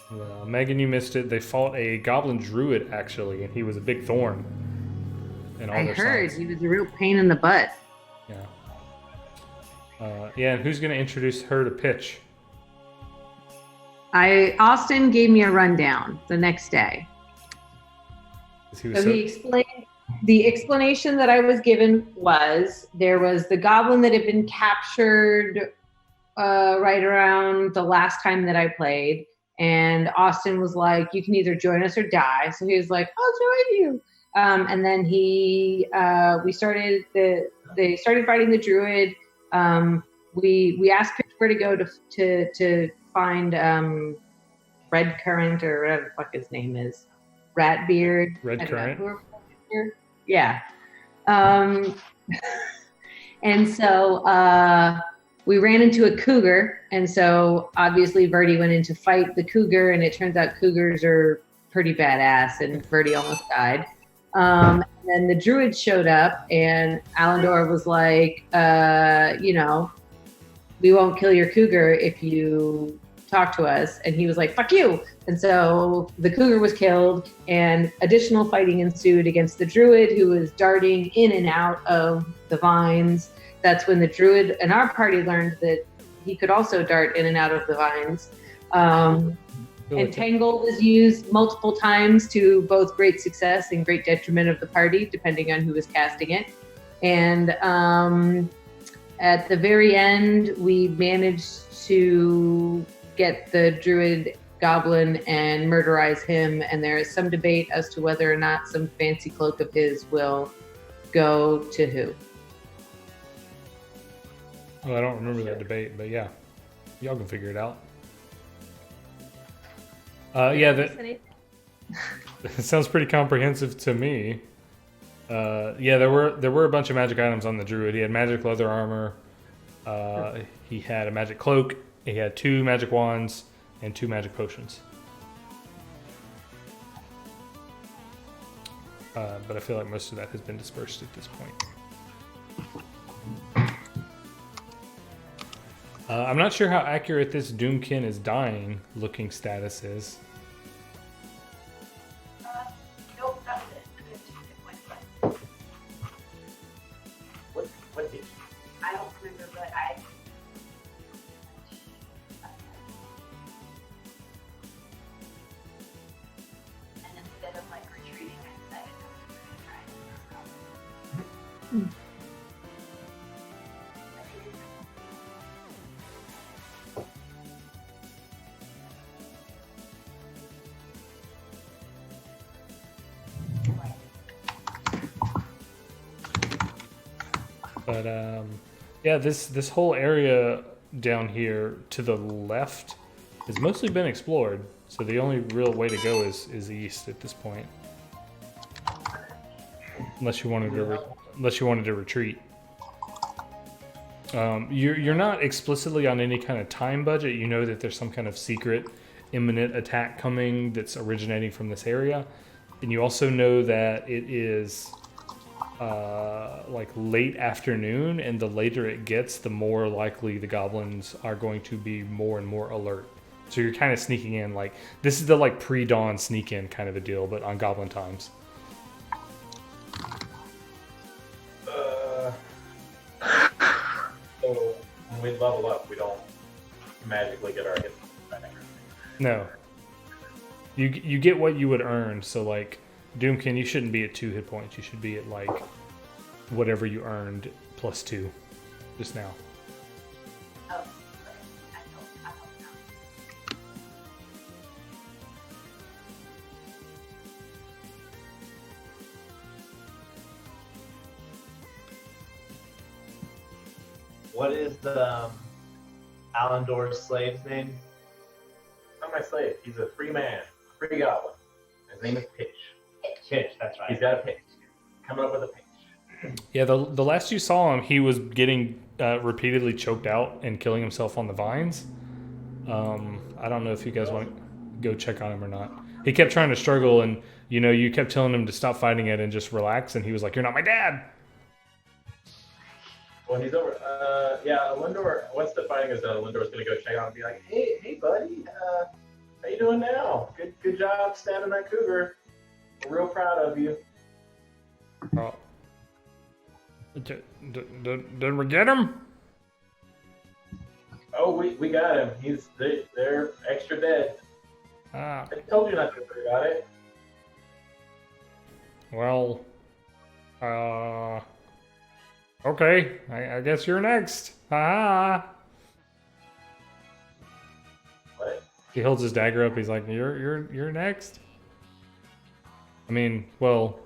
Well, Megan, you missed it. They fought a goblin druid, actually, and he was a big thorn in all I their heard sides. he was a real pain in the butt. Yeah. Yeah, and who's going to introduce her to Pitch? Austin gave me a rundown the next day. 'Cause he was So so... he explained the explanation that I was given was there was the goblin that had been captured right around the last time that I played. And Austin was like, you can either join us or die. So he was like, I'll join you. And then we started they started fighting the druid. We asked Pitch where to go to find Red Current or whatever the fuck his name is. Ratbeard. Red Current. Yeah. And so we ran into a cougar, and so obviously Verdi went in to fight the cougar, and it turns out cougars are pretty badass, and Verdi almost died. And then the druid showed up, and Alandor was like, we won't kill your cougar if you talk to us. And he was like, fuck you. And so the cougar was killed, and additional fighting ensued against the druid, who was darting in and out of the vines. That's when the druid in our party learned that he could also dart in and out of the vines. Entangle was used multiple times to both great success and great detriment of the party, depending on who was casting it. And at the very end, we managed to get the druid goblin and murderize him. And there is some debate as to whether or not some fancy cloak of his will go to who. Well, I don't remember that debate, but yeah, y'all can figure it out. That sounds pretty comprehensive to me. Yeah, there were a bunch of magic items on the druid. He had magic leather armor. He had a magic cloak. He had 2 magic wands and 2 magic potions. But I feel like most of that has been dispersed at this point. I'm not sure how accurate this Doomkin is dying looking status is. Nope, that was it. What did you? I don't remember, but I. And instead of like retreating, I decided to try. But yeah, this whole area down here to the left has mostly been explored. So the only real way to go is east at this point, unless you wanted to retreat. You're not explicitly on any kind of time budget. You know that there's some kind of secret, imminent attack coming that's originating from this area, and you also know that it is like late afternoon, and the later it gets, the more likely the goblins are going to be more and more alert. So you're kind of sneaking in, like this is the like pre-dawn sneak in kind of a deal, but on goblin times. So when we level up, we don't magically get our hit back. No, you get what you would earn. So like Doomkin, you shouldn't be at 2 hit points. You should be at like whatever you earned plus 2 just now. Oh, I don't know. What is the Alandor's slave's name? Not my slave. He's a free man, free goblin. His name is Pitch. Pitch, that's right. He's got a pitch. Coming up with a pitch. Yeah, the last you saw him, he was getting repeatedly choked out and killing himself on the vines. I don't know if you guys want to go check on him or not. He kept trying to struggle, and you kept telling him to stop fighting it and just relax, and he was like, "You're not my dad." When he's over, yeah, Lindor. Once the fighting is done, Lindor's gonna go check out and be like, "Hey, buddy, how you doing now? Good job standing that cougar. We're real proud of you." Oh. Did we get him? Oh, we got him. They're extra dead. Ah, I told you not to worry about it. well, okay. I guess you're next. Ah. What? He holds his dagger up. He's like, "You're next." I mean, well,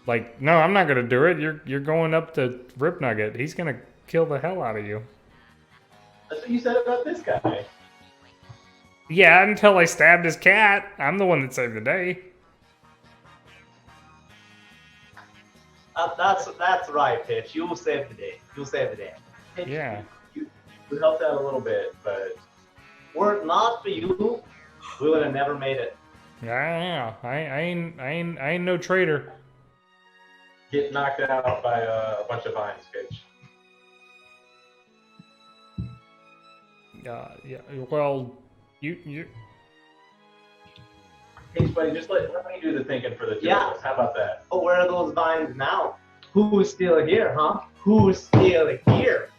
like, no, I'm not gonna do it. You're going up to Rip Nugget. He's gonna kill the hell out of you. That's what you said about this guy. Yeah, until I stabbed his cat. I'm the one that saved the day. That's right, Pitch. You will save the day. You'll save the day. Pitch, Yeah. You helped out a little bit, but Were it not for you, we would have never made it. Yeah. I ain't no traitor. get knocked out by a bunch of vines, Pitch. Yeah. Well, you. Hey, buddy, just let me do the thinking for the two Yeah. of us. How about that? Oh, where are those vines now? Who's still here, huh? Who's still here?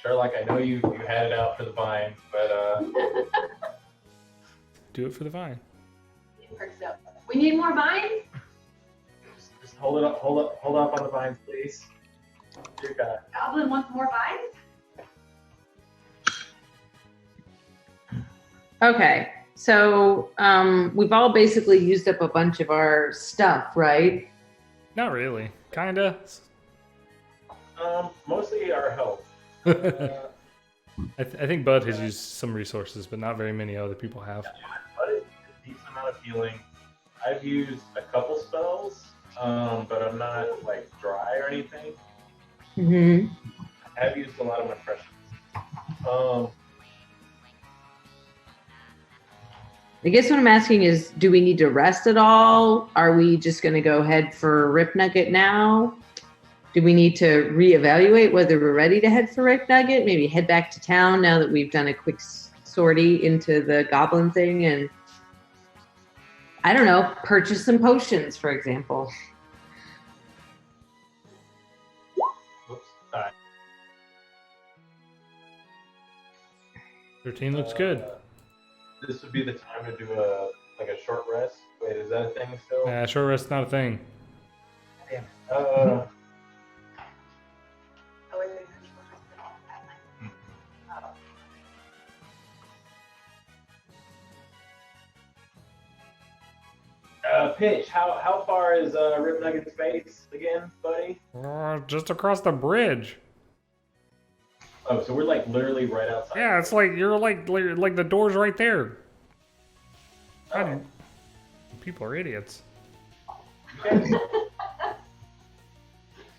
Sherlock, I know you had it out for the vines, but Do it for the vine. Perks up. We need more vines? just hold up on the vines, please. Dear God. Goblin wants more vines? Okay, so we've all basically used up a bunch of our stuff, right? Not really. Kinda. Mostly our health. I think Bud has used some resources, but not very many other people have. But it's a decent amount of healing. I've used a couple spells, but I'm not like dry or anything. Mm-hmm. I have used a lot of my precious. I guess what I'm asking is, do we need to rest at all? Are we just going to go head for Rip Nugget now? Do we need to reevaluate whether we're ready to head for Rip Nugget? Maybe head back to town now that we've done a quick sortie into the goblin thing and, I don't know, purchase some potions, for example. Oops, sorry. 13 looks good. This would be the time to do a short rest. Wait, is that a thing still? Short rest's not a thing. Damn. Oh, wait. Pitch, how far is Rip Nugget's base again, buddy? Just across the bridge. Oh, so we're like literally right outside. Yeah, it's like you're like the door's right there. Oh. People are idiots.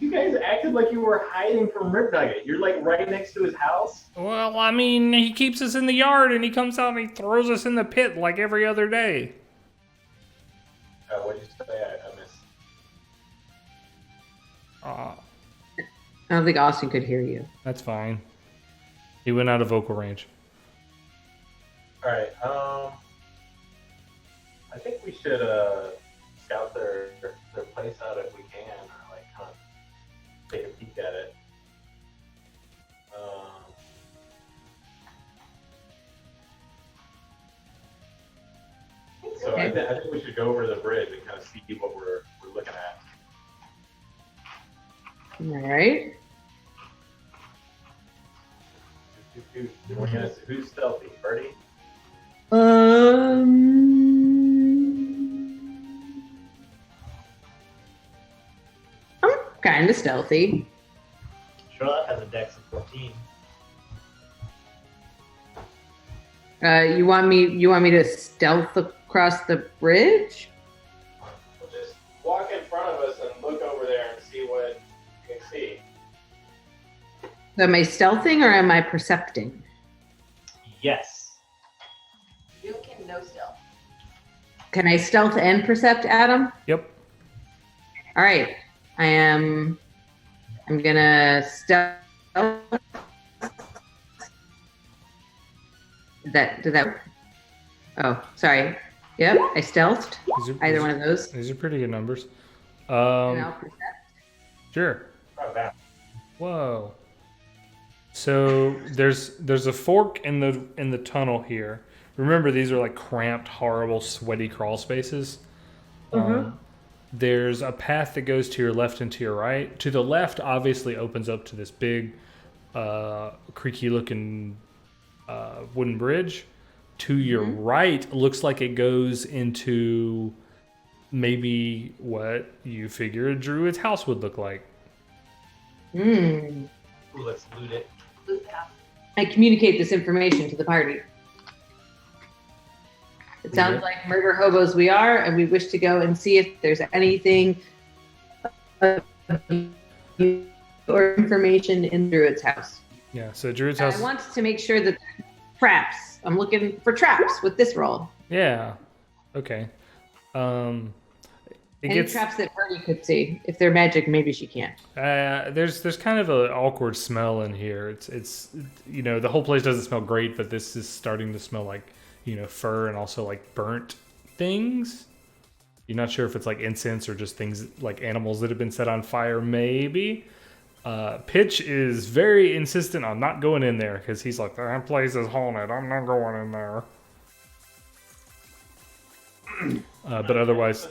You guys acted like you were hiding from Rip Nugget. You're like right next to his house. Well, I mean, he keeps us in the yard and he comes out and he throws us in the pit like every other day. What'd you say? I missed. I don't think Austin could hear you. That's fine. He went out of vocal range. All right. I think we should scout their place out if we can, or like kind of take a peek at it. So I think we should go over to the bridge and kind of see what we're looking at. All right. Who's stealthy? Birdie? I'm kind of stealthy. Charlotte has a dex of 14. You want me to stealth across the bridge? We'll just walk in front of us and look over there and see what you can see. Am I stealthing or am I percepting? Yes. You can no stealth. Can I stealth and percept, Adam? Yep. All right. I am I'm gonna stealth. Did that? Oh, sorry. Yep, I stealthed. Either one of those. These are pretty good numbers. And I'll percept. Sure. Oh, that. Whoa. So there's a fork in the tunnel here. Remember, these are like cramped, horrible, sweaty crawl spaces. There's a path that goes to your left and to your right. To the left, obviously, opens up to this big, creaky-looking wooden bridge. To your right, looks like it goes into maybe what you figure a druid's house would look like. Hmm. Ooh, let's loot it. Loot the house. I communicate this information to the party. It sounds like murder hobos we are, and we wish to go and see if there's anything or information in Druid's house. Yeah, so druid's house. I want to make sure that traps. I'm looking for traps with this roll. Yeah. Okay. It Any gets traps that party could see. If they're magic, maybe she can't. there's kind of an awkward smell in here. It's the whole place doesn't smell great, but this is starting to smell like fur and also like burnt things. You're not sure if it's like incense or just things like animals that have been set on fire, maybe. Pitch is very insistent on not going in there because he's like, that place is haunted. I'm not going in there. But otherwise,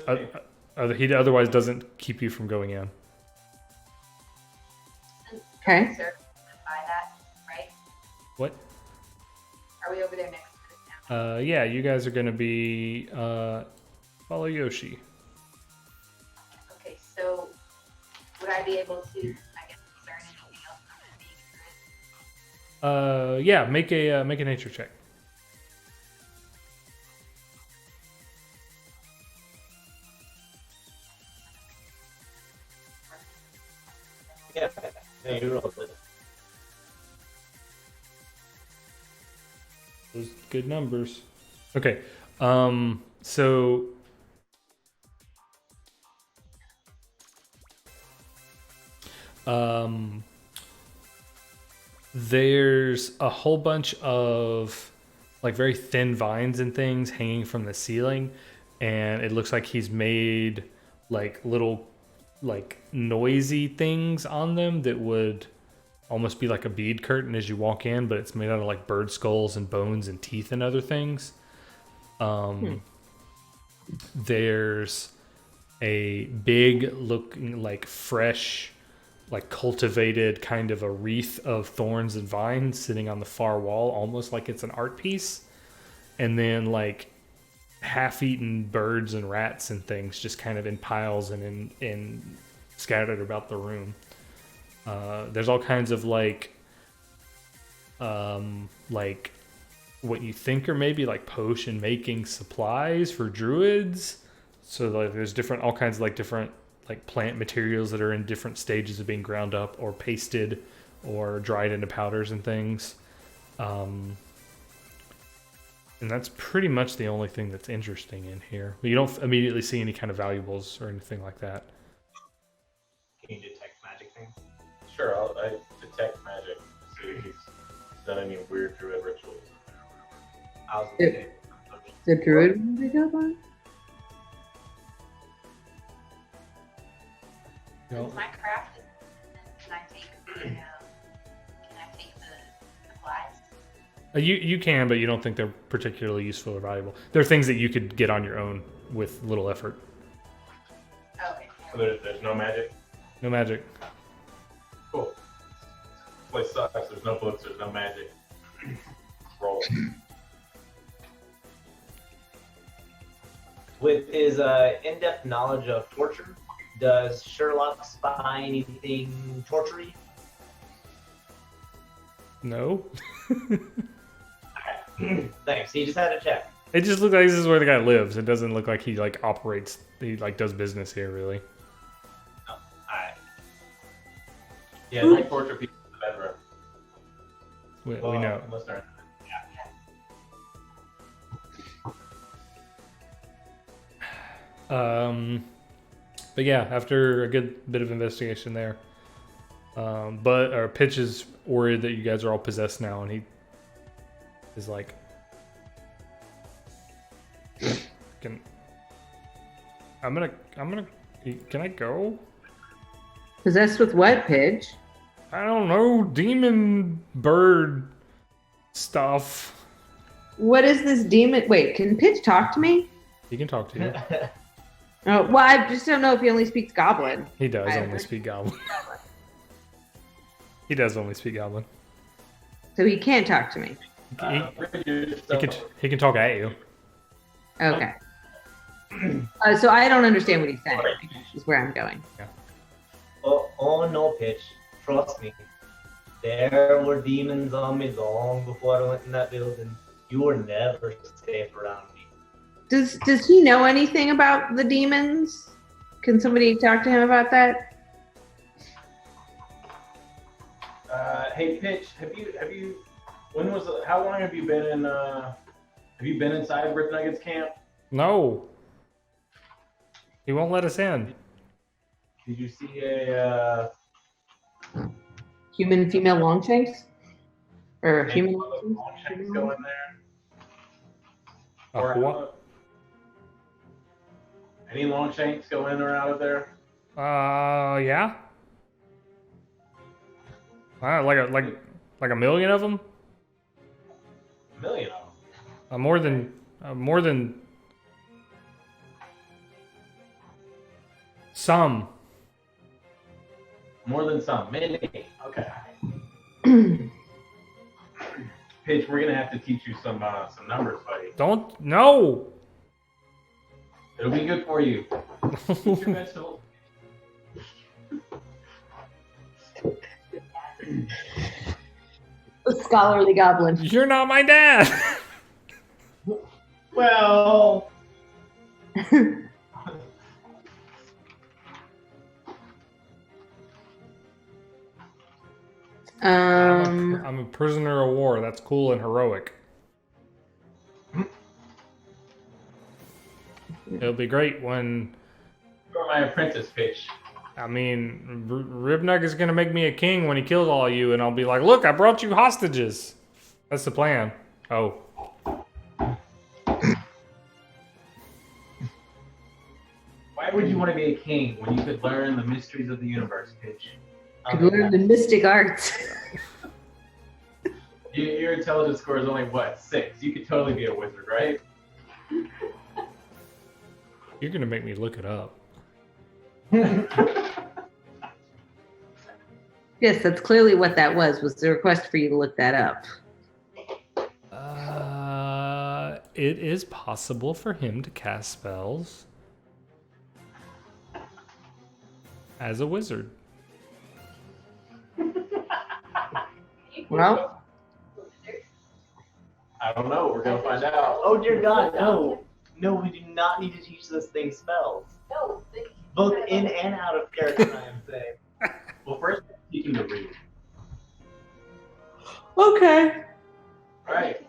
he otherwise doesn't keep you from going in. Since Okay. Sir, buy that, right? What? Are we over there next to this now? Yeah, you guys are gonna be follow Yoshi. Okay, so would I be able to, I guess, discern anything else from it being through it? Yeah, make a nature check. Yeah, you rolled it. Those good numbers. Okay. So there's a whole bunch of like very thin vines and things hanging from the ceiling, and it looks like he's made like little like noisy things on them that would almost be like a bead curtain as you walk in, but it's made out of like bird skulls and bones and teeth and other things. There's a big looking like fresh, like cultivated kind of a wreath of thorns and vines sitting on the far wall, almost like it's an art piece. And then like half-eaten birds and rats and things just kind of in piles and in scattered about the room. There's all kinds of like what you think are maybe like potion making supplies for druids. So like there's all kinds of like different like plant materials that are in different stages of being ground up or pasted or dried into powders and things. And that's pretty much the only thing that's interesting in here. But you don't immediately see any kind of valuables or anything like that. Can you detect magic things? Sure, I detect magic. See if he's done any weird druid rituals. I was It- The druid one they go on? Since my craft is, can I take the supplies? You can, but you don't think they're particularly useful or valuable. They're things that you could get on your own with little effort. Oh, okay. So there's no magic? No magic. Cool. This place sucks. There's no books. There's no magic. Roll. With his in-depth knowledge of torture, does Sherlock spy anything tortury? No. Thanks. He just had to check. It just looks like this is where the guy lives. It doesn't look like he like operates. He like does business here, really. Alright. Yeah, don't torture people in the bedroom. We know. Unless they're... But yeah, after a good bit of investigation there, But Pitch is worried that you guys are all possessed now, and he is like, can I go? Possessed with what, Pidge? I don't know, demon bird stuff. What is this demon? Wait, can Pidge talk to me? He can talk to you. Oh, well, I just don't know if he only speaks Goblin. He does I only heard- speak Goblin. He does only speak Goblin. So he can't talk to me. He can talk at you. Okay. So I don't understand what he's saying, is where I'm going. Oh no, Pitch. Trust me. There were demons on me long before I went in that building. You were never safe around me. Does he know anything about the demons? Can somebody talk to him about that? Hey, Pitch, how long have you been inside Rip Nuggets camp? No. He won't let us in. Did you see a Human female longshanks? Or human Longshanks go in there? A what? Any Longshanks go in or out of there? Yeah. Like a million of them. A million of them. More than some. More than some. Many. Okay. Pitch, we're gonna have to teach you some numbers, buddy. Don't no. It'll be good for you. Eat your vegetables. A scholarly goblin. You're not my dad. Well. I'm a prisoner of war. That's cool and heroic. It'll be great when. You're my apprentice, Pitch. I mean, Ribnug is gonna make me a king when he kills all of you, and I'll be like, "Look, I brought you hostages." That's the plan. Oh. Why would you want to be a king when you could learn the mysteries of the universe, Pitch? Could learn the mystic arts. Your intelligence score is only what, 6? You could totally be a wizard, right? You're gonna make me look it up. Yes, that's clearly what that was the request for you to look that up. It is possible for him to cast spells as a wizard. Well, I don't know. We're gonna find out. Oh dear God, no. No, we do not need to teach this thing spells. No, Both in and out of character, I am saying. Well, first, teach him to read. okay. All right.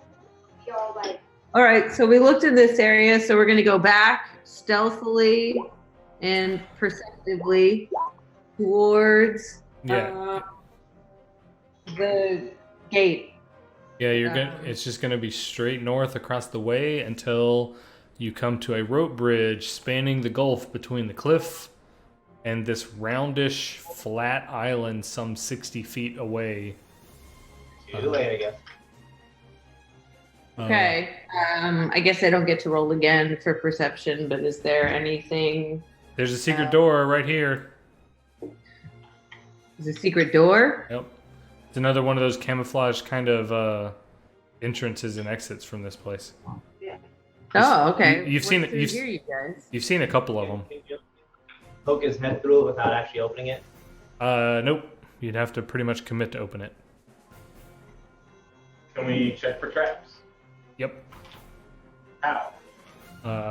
y'all like All right, so we looked in this area, so we're going to go back stealthily and perceptively towards Yeah. the gate. Yeah, it's just gonna be straight north across the way until you come to a rope bridge spanning the gulf between the cliff and this roundish flat island some 60 feet away. Either way, I guess. Okay. I guess I don't get to roll again for perception, but is there anything? There's a secret door right here. Is a secret door? Yep. It's another one of those camouflage kind of entrances and exits from this place. Oh, okay. You've seen What's it. through here, you guys. You've seen a couple of them. Poke his head through it without actually opening it. Nope. You'd have to pretty much commit to open it. Can we check for traps? Yep. How?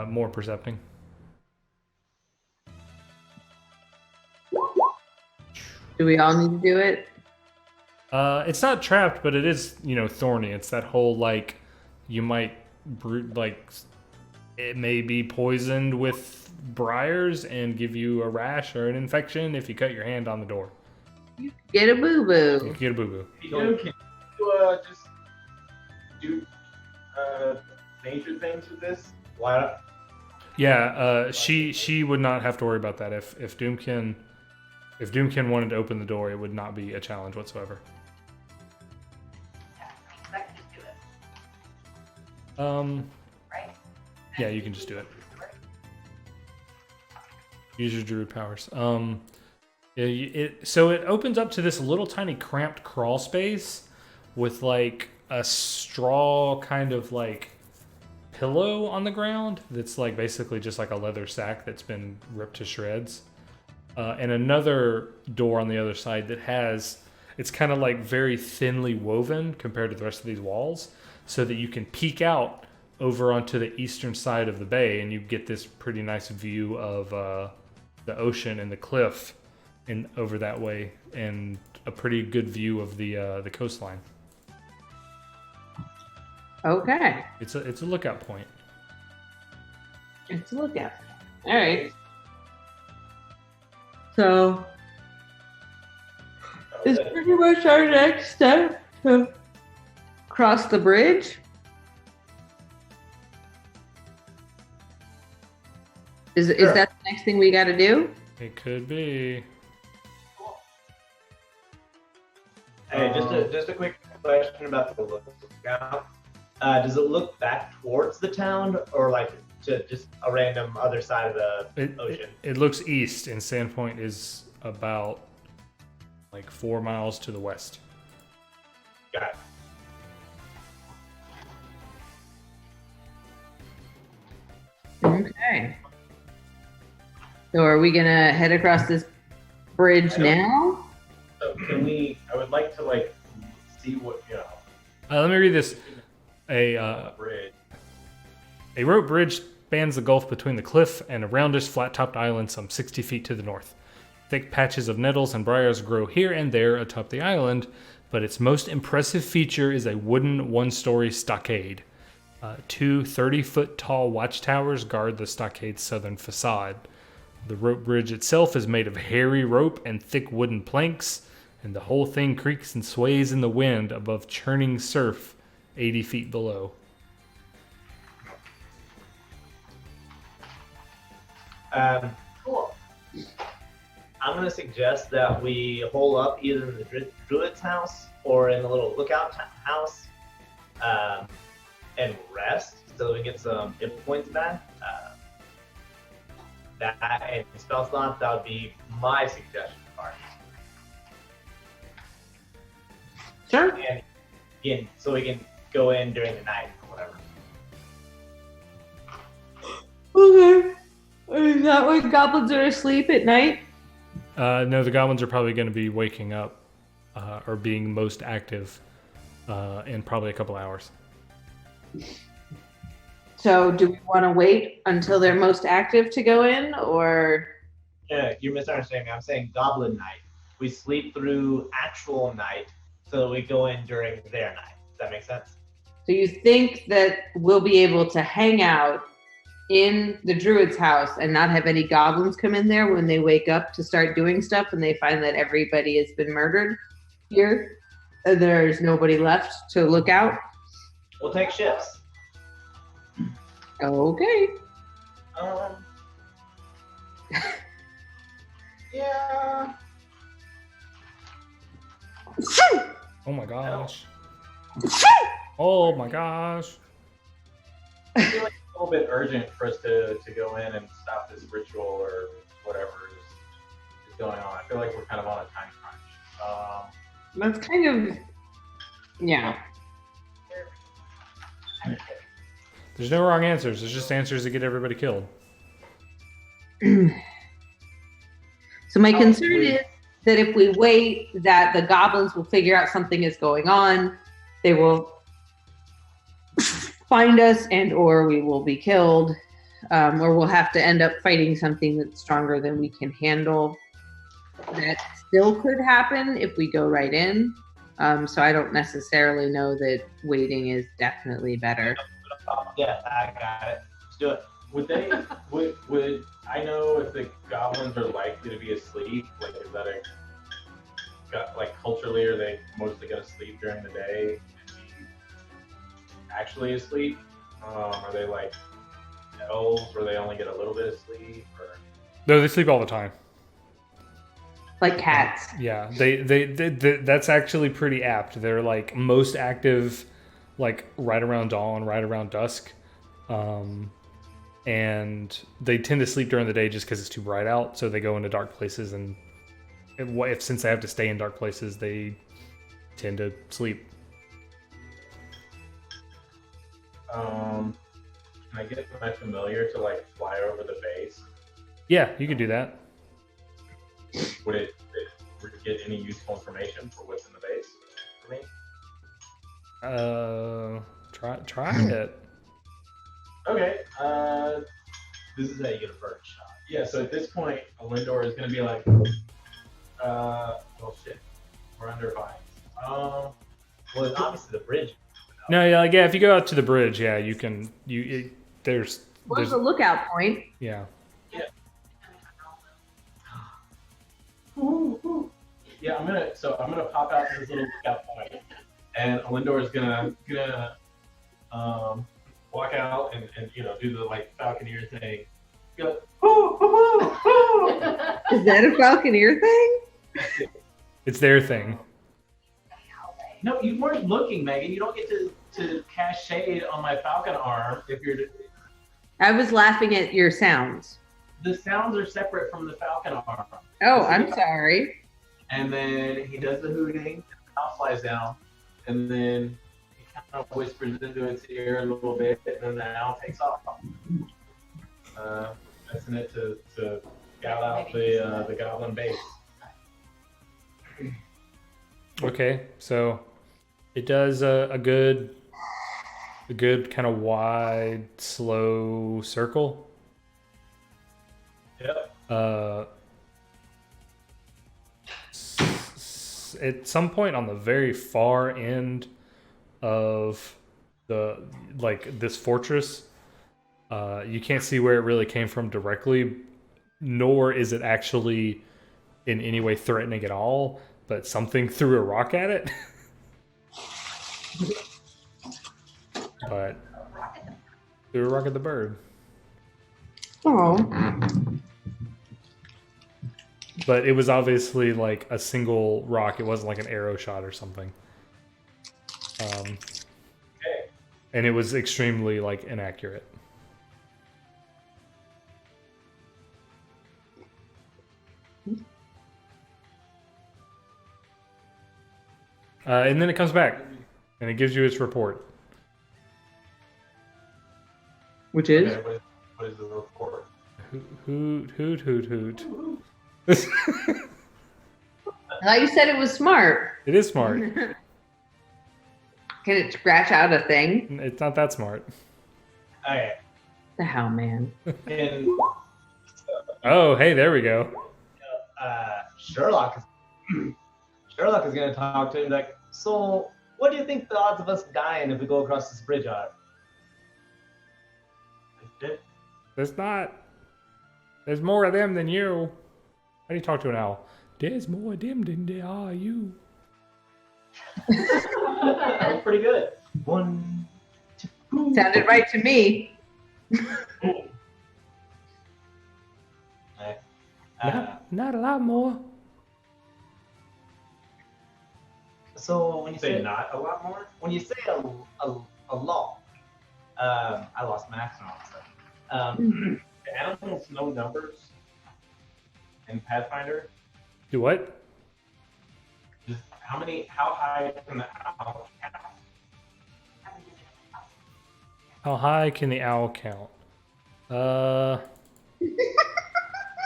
More percepting. Do we all need to do it? It's not trapped, but it is, thorny. It's that whole, you might, it may be poisoned with briars and give you a rash or an infection if you cut your hand on the door. Get a boo You boo. can get a boo boo. Can you just do nature things with this? Why not? Yeah, she would not have to worry about that. If Doomkin wanted to open the door, it would not be a challenge whatsoever. Yeah, I can just do it, right? Yeah, you can just do it. Use your druid powers. So it opens up to this little tiny cramped crawl space with like a straw kind of like pillow on the ground that's like basically just like a leather sack that's been ripped to shreds. And another door on the other side that it's kind of like very thinly woven compared to the rest of these walls, so that you can peek out over onto the eastern side of the bay and you get this pretty nice view of the ocean and the cliff and over that way, and a pretty good view of the coastline. Okay. It's a lookout point. Let's look at it. All right. So is pretty much our next step to cross the bridge. Is Sure. that the next thing we got to do? It could be. Hey, just a quick question about the lookout. Does it look back towards the town, or like to just a random other side of the ocean? It looks east, and Sandpoint is about like 4 miles to the west. Got it. Okay. So are we gonna head across this bridge now? So can we? I would like to like see what Let me read this. A bridge. A rope bridge spans the gulf between the cliff and a roundish, flat-topped island some 60 feet to the north. Thick patches of nettles and briars grow here and there atop the island, but its most impressive feature is a wooden one-story stockade. Two 30-foot tall watchtowers guard the stockade's southern facade. The rope bridge itself is made of hairy rope and thick wooden planks, and the whole thing creaks and sways in the wind above churning surf 80 feet below. Cool. I'm going to suggest that we hole up either in the druid's house or in the little lookout house and rest so we get some hit points back. That and spell slot, that would be my suggestion. Sure. And again, so we can go in during the night or whatever. Okay. Is that when goblins are asleep at night? No, the goblins are probably going to be waking up or being most active in probably a couple hours. So do we want to wait until they're most active to go in, or? Yeah, you're misunderstanding me. I'm saying goblin night. We sleep through actual night so that we go in during their night. Does that make sense? So you think that we'll be able to hang out in the druid's house and not have any goblins come in there when they wake up to start doing stuff and they find that everybody has been murdered here? And there's nobody left to look out? We'll take shifts. Okay. Yeah. Oh my gosh. Oh my gosh. I feel like it's a little bit urgent for us to go in and stop this ritual or whatever is going on. I feel like we're kind of on a time crunch. That's kind of, yeah. There's no wrong answers. There's just answers that get everybody killed. So my concern is that if we wait, that the goblins will figure out something is going on. They will find us, and or we will be killed, or we'll have to end up fighting something that's stronger than we can handle. That still could happen if we go right in. So I don't necessarily know that waiting is definitely better. Yeah, I got it. Let's do it. Would they? would I know if the goblins are likely to be asleep? Like, is that got like culturally, are they mostly gonna sleep during the day and be actually asleep? Are they like elves where they only get a little bit of sleep? Or No, they sleep all the time. Like cats. Yeah, they that's actually pretty apt. They're like most active, like right around dawn, right around dusk, and they tend to sleep during the day just because it's too bright out. So they go into dark places, and if since they have to stay in dark places, they tend to sleep. can I get my familiar to like fly over the base? Yeah, you could do that. Would it get any useful information for what's in the base for me? Try it. Okay. This is how you get a bird shot. Yeah. So at this point, Alindor is gonna be like, well, shit, we're under vines. Well, it's obviously the bridge. No, yeah, like if you go out to the bridge, yeah, you can. There's What's the lookout point? yeah. Yeah, I'm gonna pop out to this little lookout point, and Alindor is gonna walk out and do the like falconeer thing. Go, Is that a falconeer thing? It's their thing. No, you weren't looking, Megan. You don't get to cast shade on my falcon arm if you're. I was laughing at your sounds. The sounds are separate from the falcon arm. Oh, I'm sorry. And then he does the hooting, and the owl flies down, and then he kind of whispers into its ear a little bit, and then the owl takes off. That's it to scout out the goblin base. Okay, so it does a good kind of wide, slow circle. Yep. At some point on the very far end of this fortress, you can't see where it really came from directly, nor is it actually in any way threatening at all, but something threw a rock at it. But threw a rock at the bird. Oh. But it was obviously like a single rock. It wasn't like an arrow shot or something. Okay. And it was extremely like inaccurate. And then it comes back, and it gives you its report. Which is? Okay, what is the report? Hoot, hoot, hoot, hoot. I thought you said it was smart. It is smart. Can it scratch out a thing? It's not that smart. Okay. The hell, man. And Oh, hey, there we go. Sherlock is going to talk to him like, so what do you think the odds of us dying if we go across this bridge are? There's more of them than you. How do you talk to an owl? There's more of them than there are you. That was pretty good. 1, 2. Sounded right to me. Not a lot more. So when you Say say not a lot more? when you say a lot, I lost my accent. Do animals know numbers in Pathfinder? Do what? Just how high can the owl count? How high can the owl count?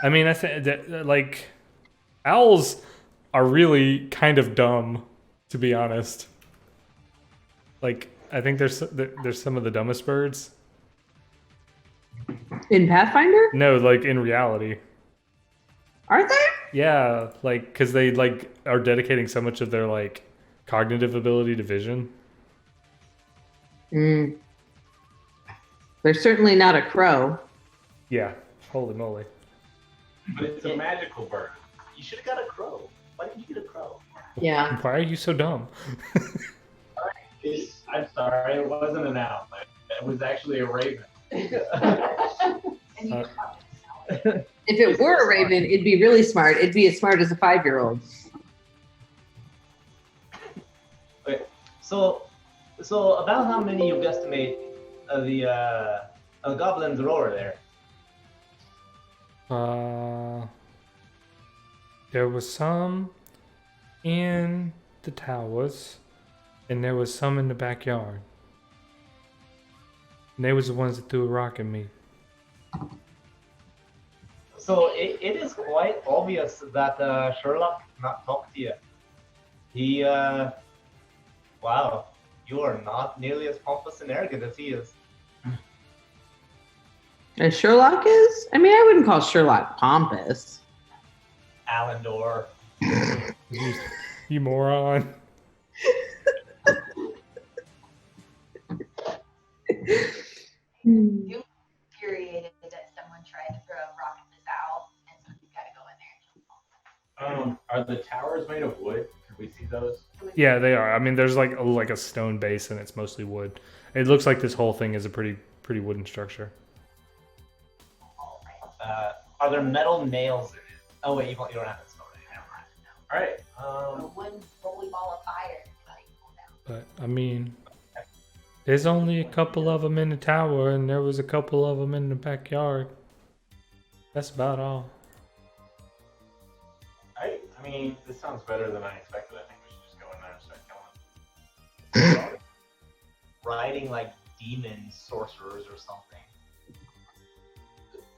I mean, I think that like owls are really kind of dumb, to be honest. Like, I think there's some of the dumbest birds. In Pathfinder? No, like in reality. Are they? Yeah, like because they like are dedicating so much of their like cognitive ability to vision. Mm. They're certainly not a crow. Yeah, holy moly. But it's a magical bird. You should have got a crow. Why didn't you get a crow? Yeah. Why are you so dumb? I'm sorry, it wasn't an owl. It was actually a raven. And you Uh, caught yourself. If it were a raven, it'd be really smart. It'd be as smart as a 5-year-old. Okay. So about how many you guesstimate of the goblins are over there? There was some in the towers, and there was some in the backyard. And they was the ones that threw a rock at me. So it is quite obvious that Sherlock not talked to you. He, wow, you are not nearly as pompous and arrogant as he is. And Sherlock is? I mean, I wouldn't call Sherlock pompous. Alandor. You moron. You infuriated that someone tried to throw a rock at this owl, and so you got to go in there and kill them. Are the towers made of wood? Could we see those? Yeah, they are. I mean, there's like a stone base, and it's mostly wood. It looks like this whole thing is a pretty wooden structure. Are there metal nails in it? Oh wait, you don't have that stone. Never mind. All right. A wooden rolling ball of fire. Like, pull down. But I mean, there's only a couple of them in the tower, and there was a couple of them in the backyard. That's about all. I mean, this sounds better than I expected. I think we should just go in there and start killing. Riding like demon sorcerers or something.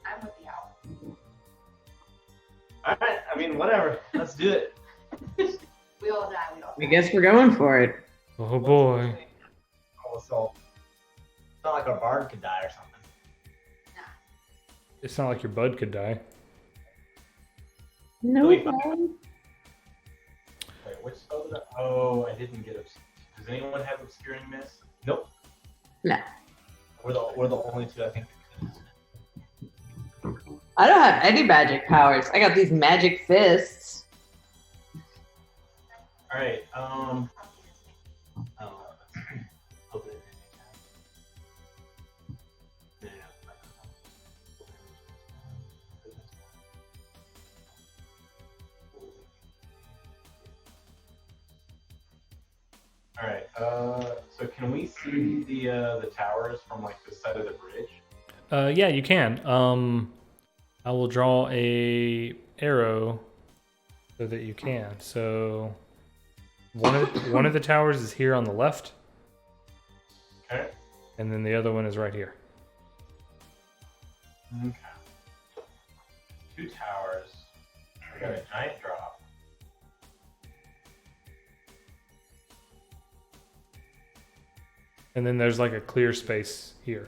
I'm with the owl. All right. I mean, whatever. Let's do it. We all die. We all I die. guess we're going for it. Oh boy. Oh, so it's not like our bard could die or something. It's not like your bud could die. No. Wait, no. Wait, which spell did I? Oh, I didn't get Does anyone have obscuring mist? Nope. No. We're the only two I think. I don't have any magic powers. I got these magic fists. All right. Open it. All right. So can we see the towers from like the side of the bridge? Yeah, you can. I will draw a arrow so that you can. So one of the towers is here on the left, Okay. and then the other one is right here. Okay. 2 towers. We got a giant drop. And then there's like a clear space here.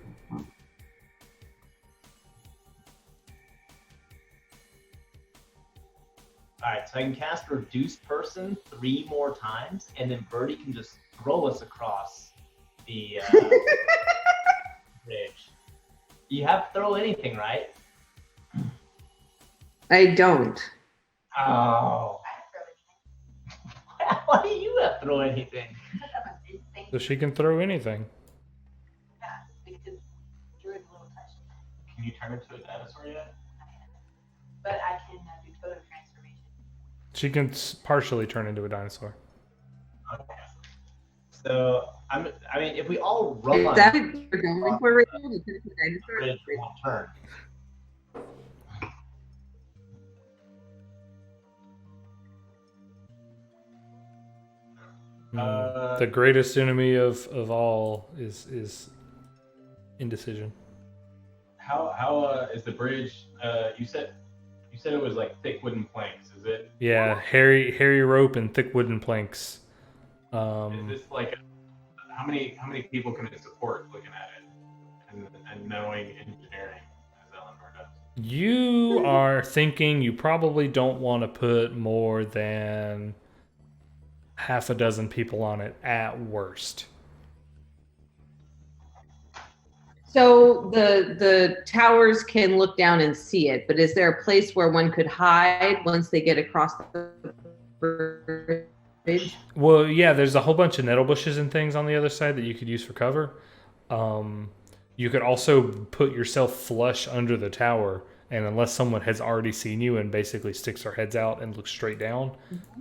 Alright, so I can cast Reduce Person 3 more times, and then Birdie can just throw us across the bridge. You have to throw anything, right? I don't. Oh. I didn't throw anything. Why do you have to throw anything? Because I'm an insane. So she can throw anything. Yeah, because Druid will touch me. Can you turn into a dinosaur yet? But I can do totem transformation. She can partially turn into a dinosaur. Okay. So I mean, if we all run, Is that what you're going for right now? To turn into a dinosaur? bridge won't turn. The greatest enemy of all is indecision. How is the bridge? You said it was like thick wooden planks. Is it? Yeah, hairy rope and thick wooden planks. Is this like how many people can it support looking at it and knowing engineering as Eleanor does? You are thinking you probably don't want to put more than half a dozen people on it at worst. So the towers can look down and see it, but is there a place where one could hide once they get across the bridge? Bridge. Well, yeah, there's a whole bunch of nettle bushes and things on the other side that you could use for cover. You could also put yourself flush under the tower, and unless someone has already seen you and basically sticks their heads out and looks straight down,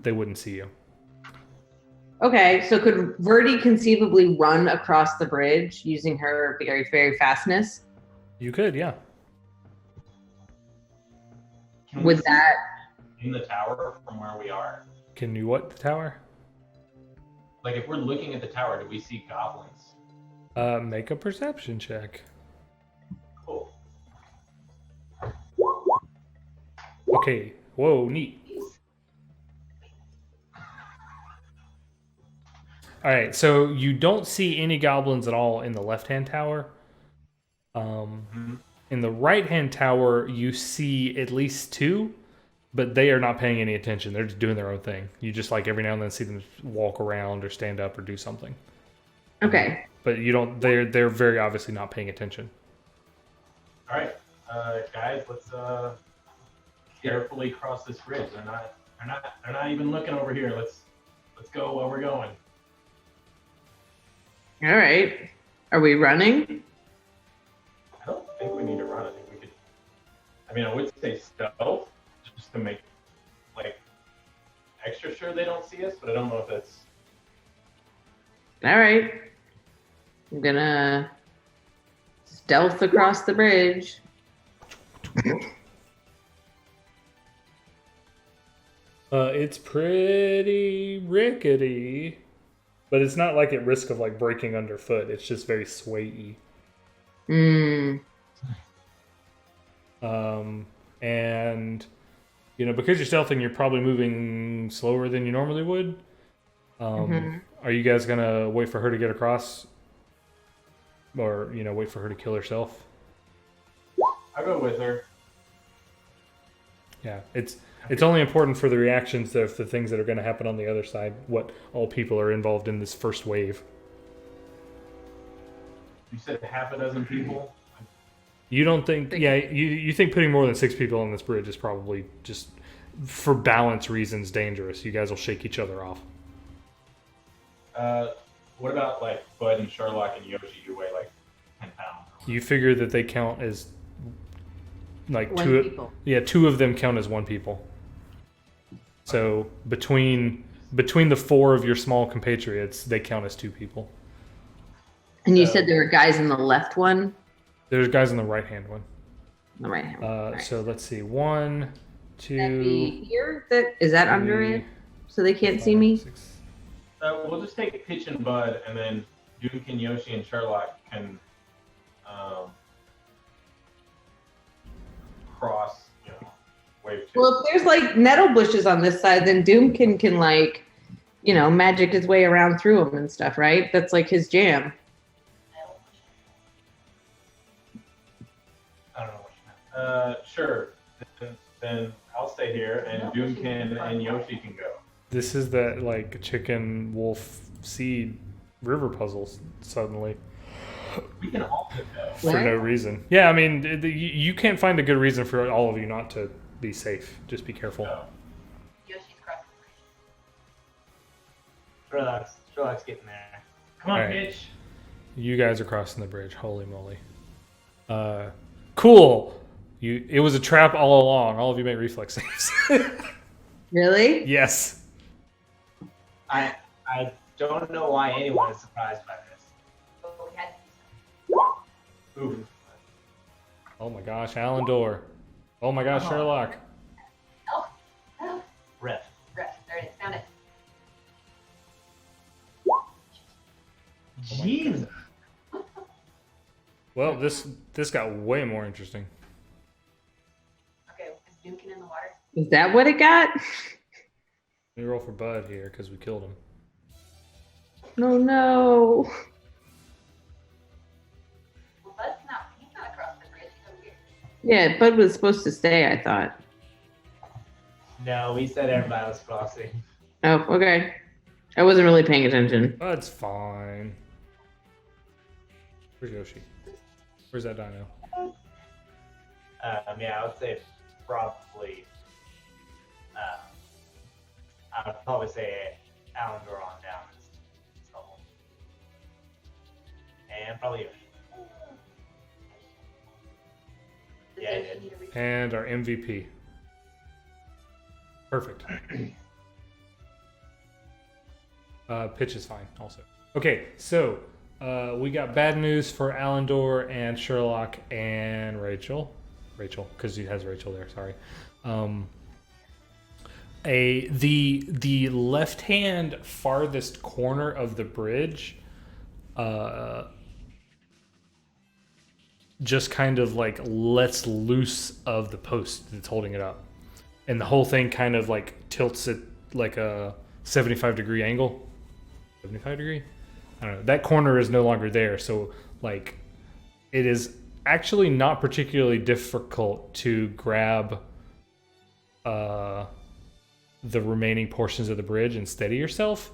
they wouldn't see you. Okay, so could Verdi conceivably run across the bridge using her very, very fastness? You could, yeah. Can we Would see that? in the tower from where we are? Can you what, the tower? Like, if we're looking at the tower, do we see goblins? Make a perception check. Cool. Okay. Whoa, neat. All right, so you don't see any goblins at all in the left-hand tower. In the right-hand tower, you see at least 2, but they are not paying any attention. They're just doing their own thing. You just like every now and then see them walk around or stand up or do something. Okay. But you don't. They're very obviously not paying attention. All right, guys, let's carefully cross this bridge. They're not even looking over here. Let's go where we're going. All right. Are we running? I don't think we need to run. I think we could. I mean, I would say stealth just to make like extra sure they don't see us, but I don't know if that's. All right. I'm gonna stealth across the bridge. It's pretty rickety, but it's not like at risk of like breaking underfoot. It's just very swayy. And you know, because you're stealthing, you're probably moving slower than you normally would. Are you guys gonna wait for her to get across, or you know, wait for her to kill herself? I'll go with her. Yeah, it's only important for the reactions of the things that are going to happen on the other side. What all people are involved in this first wave. You said half a dozen people. You don't think? Yeah, you think putting more than 6 people on this bridge is probably just for balance reasons dangerous. You guys will shake each other off. What about like Bud and Sherlock and Yoshi who weigh like 10 pounds? You figure that they count as like One 2. people. Yeah, 2 of them count as 1 people. So between the 4 of your small compatriots, they count as 2 people. And you said there were guys in the left one? There's guys in the right hand one. The right hand one. All right. So let's see. 1, 2. That be here? Is that under 3, it? So they can't see me? 6. We'll just take Pitch and Bud, and then Duke and Yoshi and Sherlock can cross, you know, wave 2. Well, if there's like nettle bushes on this side, then Doom can like, you know, magic his way around through them and stuff, right? That's like his jam. I don't know what you meant. Sure. Then I'll stay here, and Doom can and Yoshi can go. This is that like chicken wolf seed river puzzles suddenly We can also go. for What? no reason. Yeah, I mean you can't find a good reason for all of you not to be safe. Just be careful. No. Yoshi's crossing the bridge. Sherlock's getting there. Come on, All right. Pitch. You guys are crossing the bridge. Holy moly! Cool. It was a trap all along. All of you make reflex saves. Really? Yes. I don't know why anyone is surprised by this. But we had Oof. Oh my gosh, Alan Dorr. Oh my gosh, Sherlock. elf. Elf. Ref. Rest. There it is. Found it. Jeez. Well, this got way more interesting. Okay, is Duncan in the water? Is that what it got? Let me roll for Bud here because we killed him. Oh no. Well, he's not across the bridge. He's over here. Yeah, Bud was supposed to stay, I thought. No, we said everybody was crossing. Oh, okay. I wasn't really paying attention. Bud's fine. Where's Yoshi? Where's that dino? Yeah, I would say probably. I would probably say Alendor on down is level. And probably Yoshi. Does Yeah, Yoshi it need a re- And our MVP. Perfect. Pitch is fine also. Okay, so we got bad news for Alendor and Sherlock and Rachel. Rachel, because he has Rachel there, sorry. The left hand farthest corner of the bridge just kind of like lets loose of the post that's holding it up. And the whole thing kind of like tilts it like a 75-degree angle. 75 degree? I don't know. That corner is no longer there. So like it is actually not particularly difficult to grab the remaining portions of the bridge and steady yourself.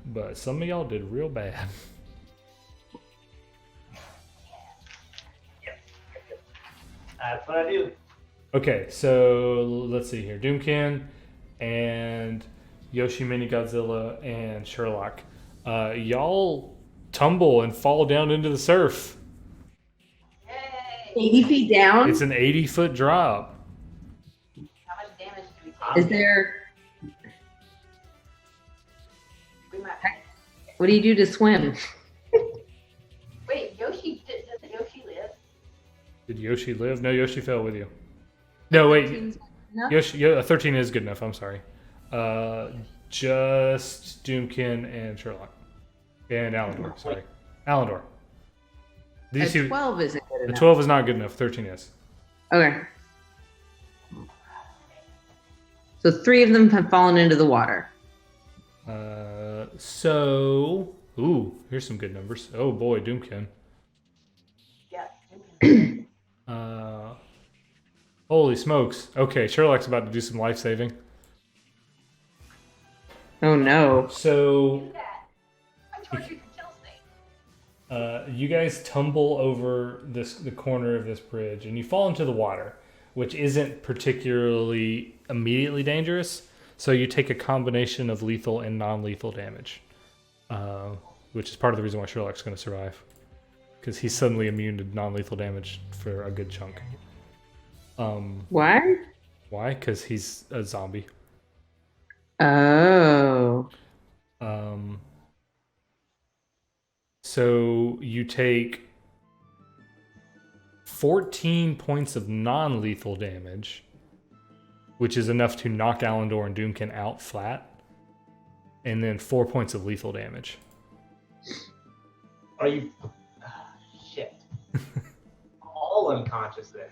But some of y'all did real bad. That's what I do. Okay, so let's see here. Doomkin and Yoshi Mini Godzilla and Sherlock. Y'all tumble and fall down into the surf. Yay! 80 feet down? It's an 80-foot drop. How much damage do we take? Is there, We might. what do you do to swim? Wait, Yoshi, does Yoshi live? Did Yoshi live? No, Yoshi fell with you. No, wait. Enough? Yoshi, 13 is good enough. I'm sorry. Just Doomkin and Sherlock. And Alendor, sorry. Alendor. Did you A see? 12 isn't good The enough. 12 is not good enough. 13 is. Okay. So 3 of them have fallen into the water. Ooh, here's some good numbers. Oh boy, Doomkin. Yeah. Holy smokes. Okay, Sherlock's about to do some life saving. Oh no. So Do that. I tortured your kill snake. you guys tumble over the corner of this bridge and you fall into the water, which isn't particularly immediately dangerous. So you take a combination of lethal and non-lethal damage, which is part of the reason why Sherlock's going to survive, because he's suddenly immune to non-lethal damage for a good chunk. Why? Why? Because he's a zombie. Oh. So you take 14 points of non-lethal damage, which is enough to knock Alendor and Doomkin out flat, and then 4 points of lethal damage. Are you? Shit. All unconscious then.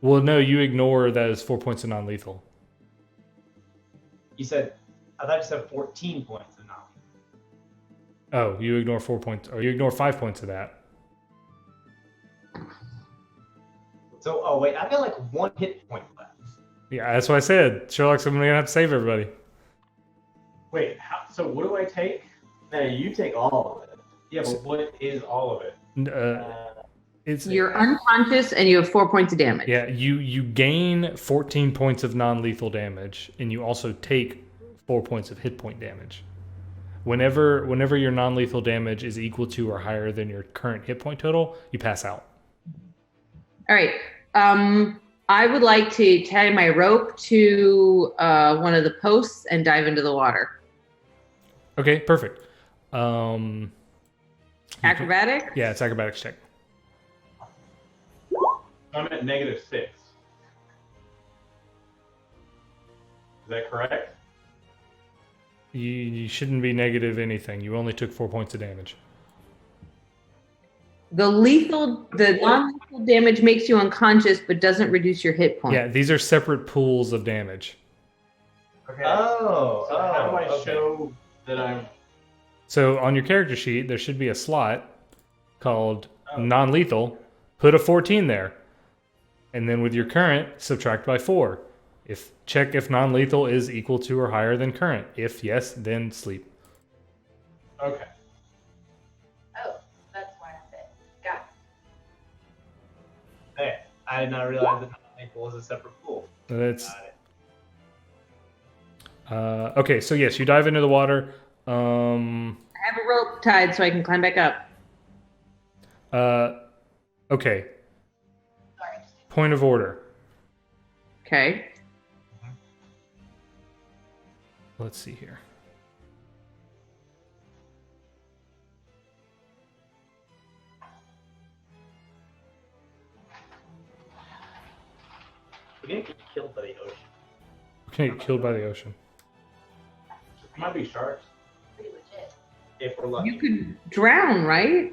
Well, no, you ignore that as 4 points of non-lethal. You said. I thought you said 14 points of knowledge. Oh, you ignore 4 points, or you ignore 5 points of that. So, oh wait, I've got like 1 hit point left. Yeah, that's what I said. Sherlock's gonna have to save everybody. Wait, so what do I take? No, you take all of it. Yeah, but what is all of it? It's You're unconscious and you have 4 points of damage. Yeah, you gain 14 points of non-lethal damage, and you also take 4 points of hit point damage. Whenever your non-lethal damage is equal to or higher than your current hit point total, you pass out. All right. I would like to tie my rope to one of the posts and dive into the water. Okay, perfect. Acrobatics? Yeah, it's acrobatics check. I'm at -6. Is that correct? You shouldn't be negative anything. You only took 4 points of damage. The non-lethal damage makes you unconscious but doesn't reduce your hit point. Yeah, these are separate pools of damage. Okay. Oh, So how do I okay. show that I'm? So on your character sheet, there should be a slot called Oh. non-lethal. Put a 14 there. And then with your current, subtract by 4. Check if non-lethal is equal to or higher than current. If yes, then sleep. Okay. Oh, that's why I'm dead. Got it. Hey, I did not realize that non-lethal was a separate pool. That's Got Okay, so yes, you dive into the water. I have a rope tied so I can climb back up. Okay, Sorry. point of order. Okay. Let's see here. We're gonna get killed by the ocean. We're gonna get killed by the ocean. It might be sharks. Pretty legit. If we're lucky. You could drown, right?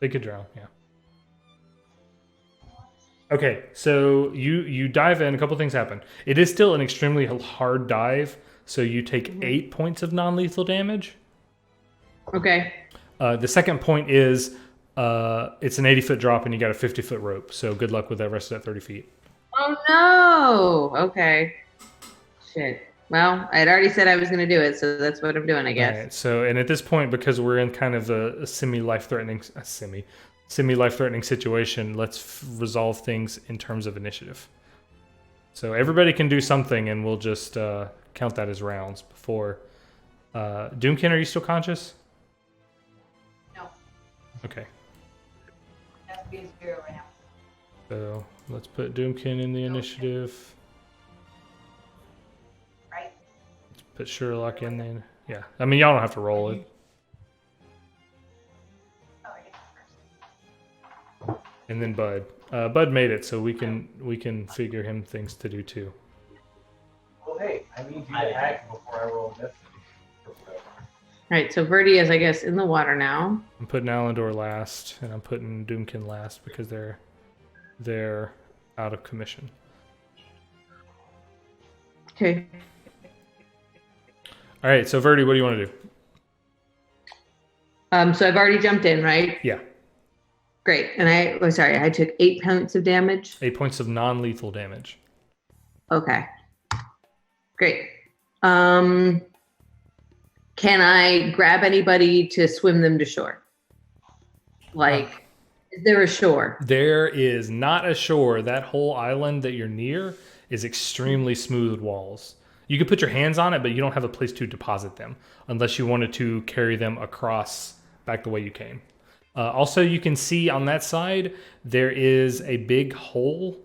They could drown, yeah. Okay, so you dive in. A couple things happen. It is still an extremely hard dive, so you take 8 points of non-lethal damage. Okay. The second point is it's an 80-foot drop, and you got a 50-foot rope. So good luck with that rest of that 30 feet. Oh no. Okay. Shit. Well, I had already said I was going to do it, so that's what I'm doing, I guess. All right, so, and at this point, because we're in kind of a semi-life-threatening situation, let's resolve things in terms of initiative. So everybody can do something, and we'll just count that as rounds before. Doomkin, are you still conscious? No, Okay. it has to be a 0 right now. So let's put Doomkin in the initiative. Right? Let's put Sherlock in there. Yeah, I mean, y'all don't have to roll it. Oh, I guess first. And then Bud. Bud made it, so we can figure him things to do too. Well, hey, I need you to act before I roll Destiny. All right, so Verdi is, I guess, in the water now. I'm putting Alandor last, and I'm putting Doomkin last because they're out of commission. Okay. All right, so Verdi, what do you want to do? So I've already jumped in, right? Yeah, Great. And I took 8 points of damage. 8 points of non-lethal damage. Okay. Great. Can I grab anybody to swim them to shore? Like, is there a shore? There is not a shore. That whole island that you're near is extremely smooth walls. You could put your hands on it, but you don't have a place to deposit them unless you wanted to carry them across back the way you came. Also, you can see on that side there is a big hole,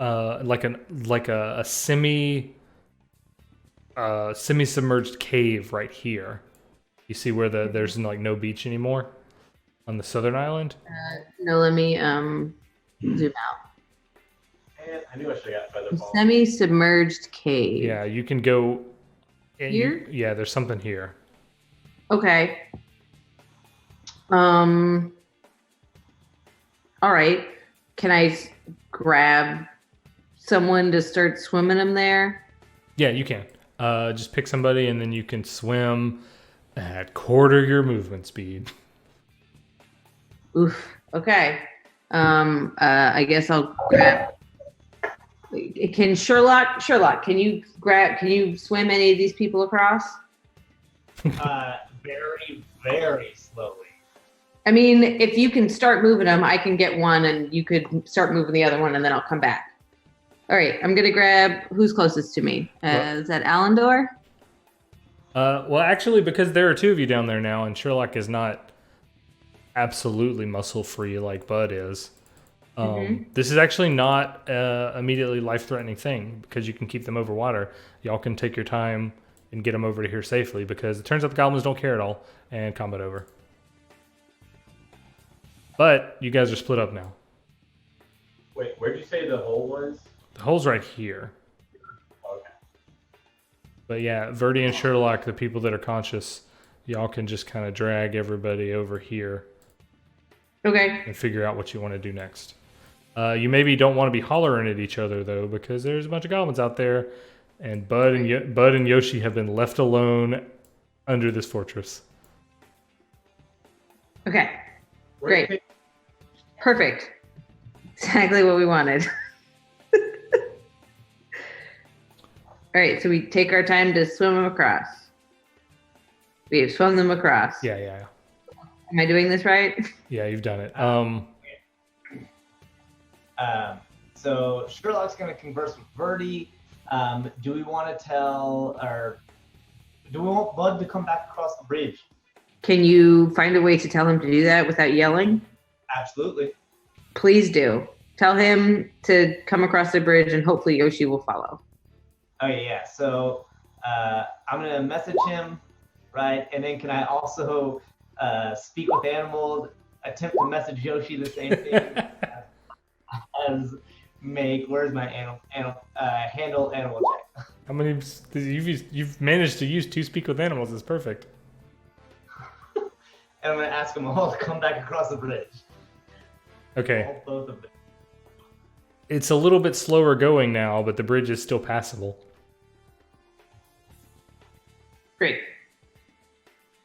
like a semi-submerged cave right here. You see where there's like no beach anymore on the southern island. No, let me zoom out. And I knew I should have got feather ball. Semi-submerged cave. Yeah, you can go Here? Yeah, there's something here. Okay. All right. Can I grab someone to start swimming them there? Yeah, you can. Just pick somebody, and then you can swim at quarter your movement speed. Oof. Okay. I guess I'll grab. Can Sherlock, can you swim any of these people across? Very, very slowly. I mean, if you can start moving them, I can get one and you could start moving the other one and then I'll come back. All right, I'm going to grab who's closest to me. Is that Alandor? Well, actually, because there are two of you down there now, and Sherlock is not absolutely muscle-free like Bud is. This is actually not immediately life-threatening thing because you can keep them over water. Y'all can take your time and get them over to here safely because it turns out the goblins don't care at all, and combat over. But you guys are split up now. Wait, where'd you say the hole was? The hole's right here. Okay. But yeah, Verdi and Sherlock, the people that are conscious, y'all can just kind of drag everybody over here. Okay. And figure out what you want to do next. You maybe don't want to be hollering at each other though, because there's a bunch of goblins out there, and Bud and Yoshi have been left alone under this fortress. Okay. Great. Perfect. Exactly what we wanted. All right, so we take our time to swim them across. We have swum them across. Yeah. Am I doing this right? Yeah, you've done it. So Sherlock's going to converse with Verdi. Do we want to tell, or do we want Bud to come back across the bridge? Can you find a way to tell him to do that without yelling? Absolutely. Please do. Tell him to come across the bridge and hopefully Yoshi will follow. Okay, yeah. So I'm going to message him, right? And then can I also speak with animals, attempt to message Yoshi the same thing as make, where's my handle animal check? How many? You've managed to use 2 speak with animals. It's perfect. And I'm going to ask them all to come back across the bridge. Okay. Both of them. It's a little bit slower going now, but the bridge is still passable. Great.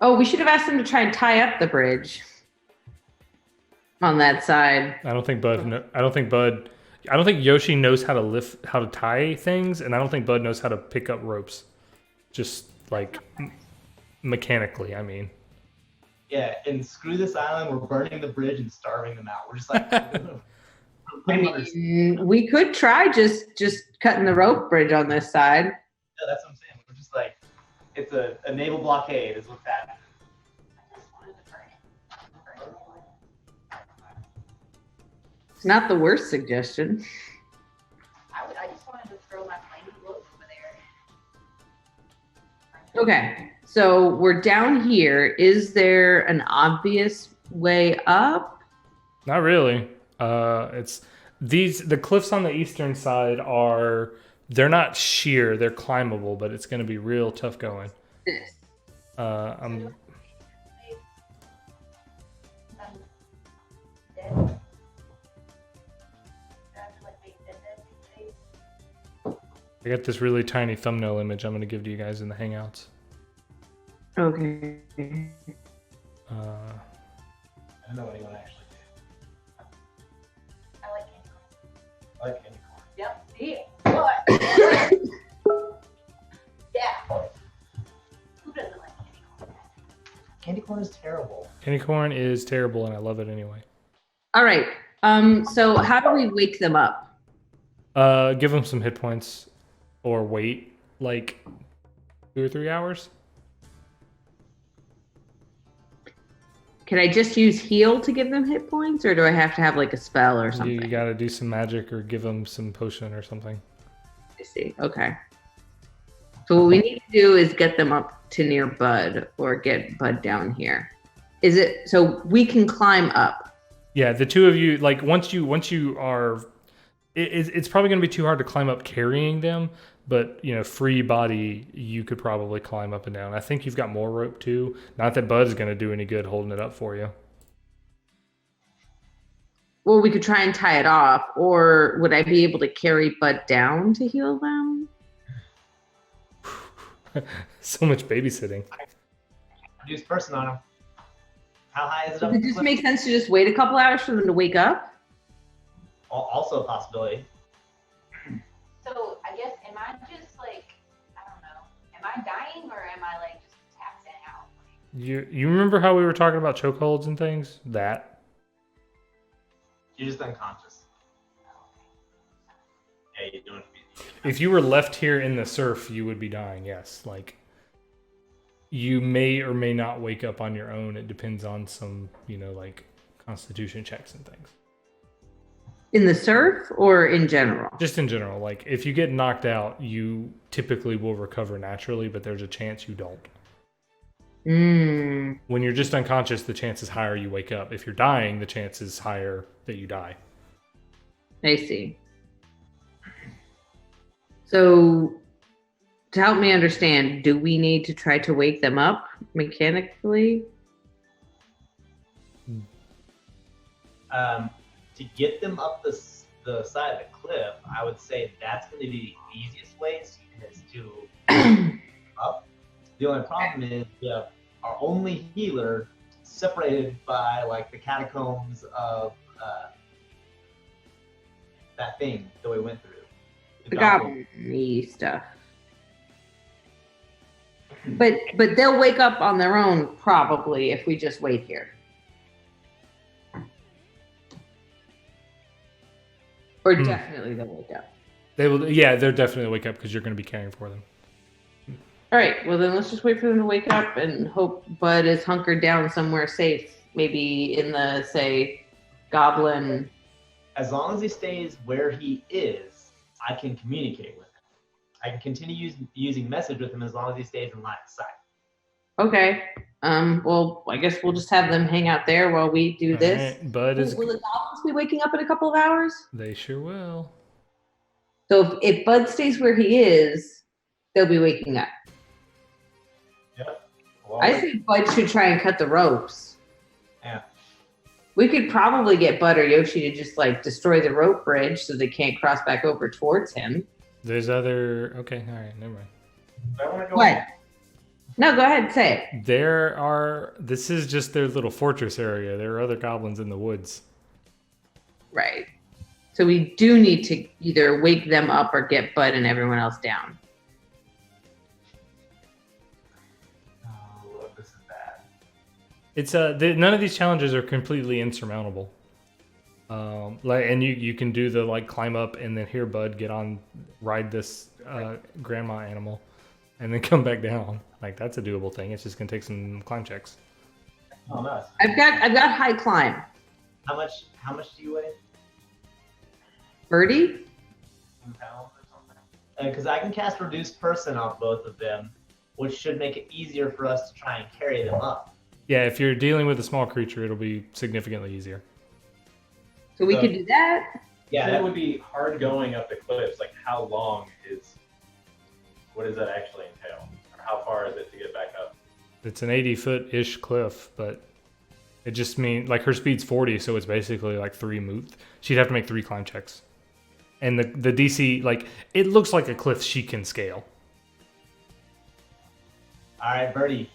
Oh, we should have asked him to try and tie up the bridge on that side. I don't think Yoshi knows how to tie things, and I don't think Bud knows how to pick up ropes. Just like mechanically, I mean. Yeah, and screw this island. We're burning the bridge and starving them out. We're just like, I mean, we could try just cutting the rope bridge on this side. Yeah, that's what I'm saying. We're just like, it's a naval blockade is what's happening. I just wanted to burn it. It's not the worst suggestion. I just wanted to throw my flaming globe over there. Okay, so we're down here. Is there an obvious way up? Not really. The cliffs on the eastern side they're not sheer, they're climbable, but it's going to be real tough going. This. I'm Dead. I got this really tiny thumbnail image I'm going to give to you guys in the Hangouts. Okay. I don't know what anyone actually did. I like candy corn. I like candy corn. Yep. See? What? Yeah. Who doesn't like candy corn? Candy corn is terrible. Candy corn is terrible, and I love it anyway. All right. So how do we wake them up? Give them some hit points, or wait like 2 or 3 hours. Can I just use heal to give them hit points, or do I have to have like a spell or something? You got to do some magic or give them some potion or something. I see. Okay. So what we need to do is get them up to near Bud, or get Bud down here. Is it so we can climb up? Yeah, the two of you, like once you are, it's probably going to be too hard to climb up carrying them. But free body, you could probably climb up and down. I think you've got more rope too. Not that Bud's going to do any good holding it up for you. Well, we could try and tie it off, or would I be able to carry Bud down to heal them? So much babysitting. Use person on him. How high is it Does up? it just make sense to just wait a couple hours for them to wake up? Also a possibility. So I guess, am I just like, I don't know, am I dying or am I like just tapping out? You remember how we were talking about chokeholds and things? That. You're just unconscious. Yeah, you're doing it. If you were left here in the surf, you would be dying, yes. Like, you may or may not wake up on your own. It depends on some, like constitution checks and things. In the surf or in general? Just in general. Like, if you get knocked out, you typically will recover naturally, but there's a chance you don't. When you're just unconscious, the chance is higher you wake up. If you're dying, the chance is higher that you die. I see. So, to help me understand, do we need to try to wake them up mechanically? To get them up the side of the cliff, I would say that's going to be the easiest way is to up. The only problem is we have our only healer separated by like the catacombs of that thing that we went through. The goblin-y stuff. But they'll wake up on their own probably if we just wait here. Or definitely they'll wake up. They will. Yeah, they'll definitely wake up because you're going to be caring for them. All right. Well, then let's just wait for them to wake up and hope Bud is hunkered down somewhere safe. Maybe in the, say, goblin. As long as he stays where he is, I can communicate with him. I can continue using message with him as long as he stays in line of sight. Okay. Well, I guess we'll just have them hang out there while we do this. Right, Bud is. Will the goblins be waking up in a couple of hours? They sure will. So if Bud stays where he is, they'll be waking up. Yep. Well, I think Bud should try and cut the ropes. Yeah. We could probably get Bud or Yoshi to just like destroy the rope bridge so they can't cross back over towards him. There's other. Okay, all right, never mind. I want to go. What? No, go ahead, say it. There are. This is just their little fortress area. There are other goblins in the woods. Right. So we do need to either wake them up or get Bud and everyone else down. Oh, this is bad. It's none of these challenges are completely insurmountable. And you can do the like climb up and then here Bud get on ride this grandma animal, and then come back down. Like that's a doable thing. It's just gonna take some climb checks. Oh, nice. I've got high climb. How much do you weigh? 30? 10 pounds or something. Because I can cast Reduce Person on both of them, which should make it easier for us to try and carry them up. Yeah, if you're dealing with a small creature, it'll be significantly easier. So we could do that? Yeah, That would be hard going up the cliffs. Like, how long is? What does that actually entail? Or how far is it to get back up? It's an 80-foot-ish cliff, but it just means like her speed's 40, so it's basically like 3 moves. She'd have to make 3 climb checks. And the DC, like, it looks like a cliff she can scale. All right, Birdie,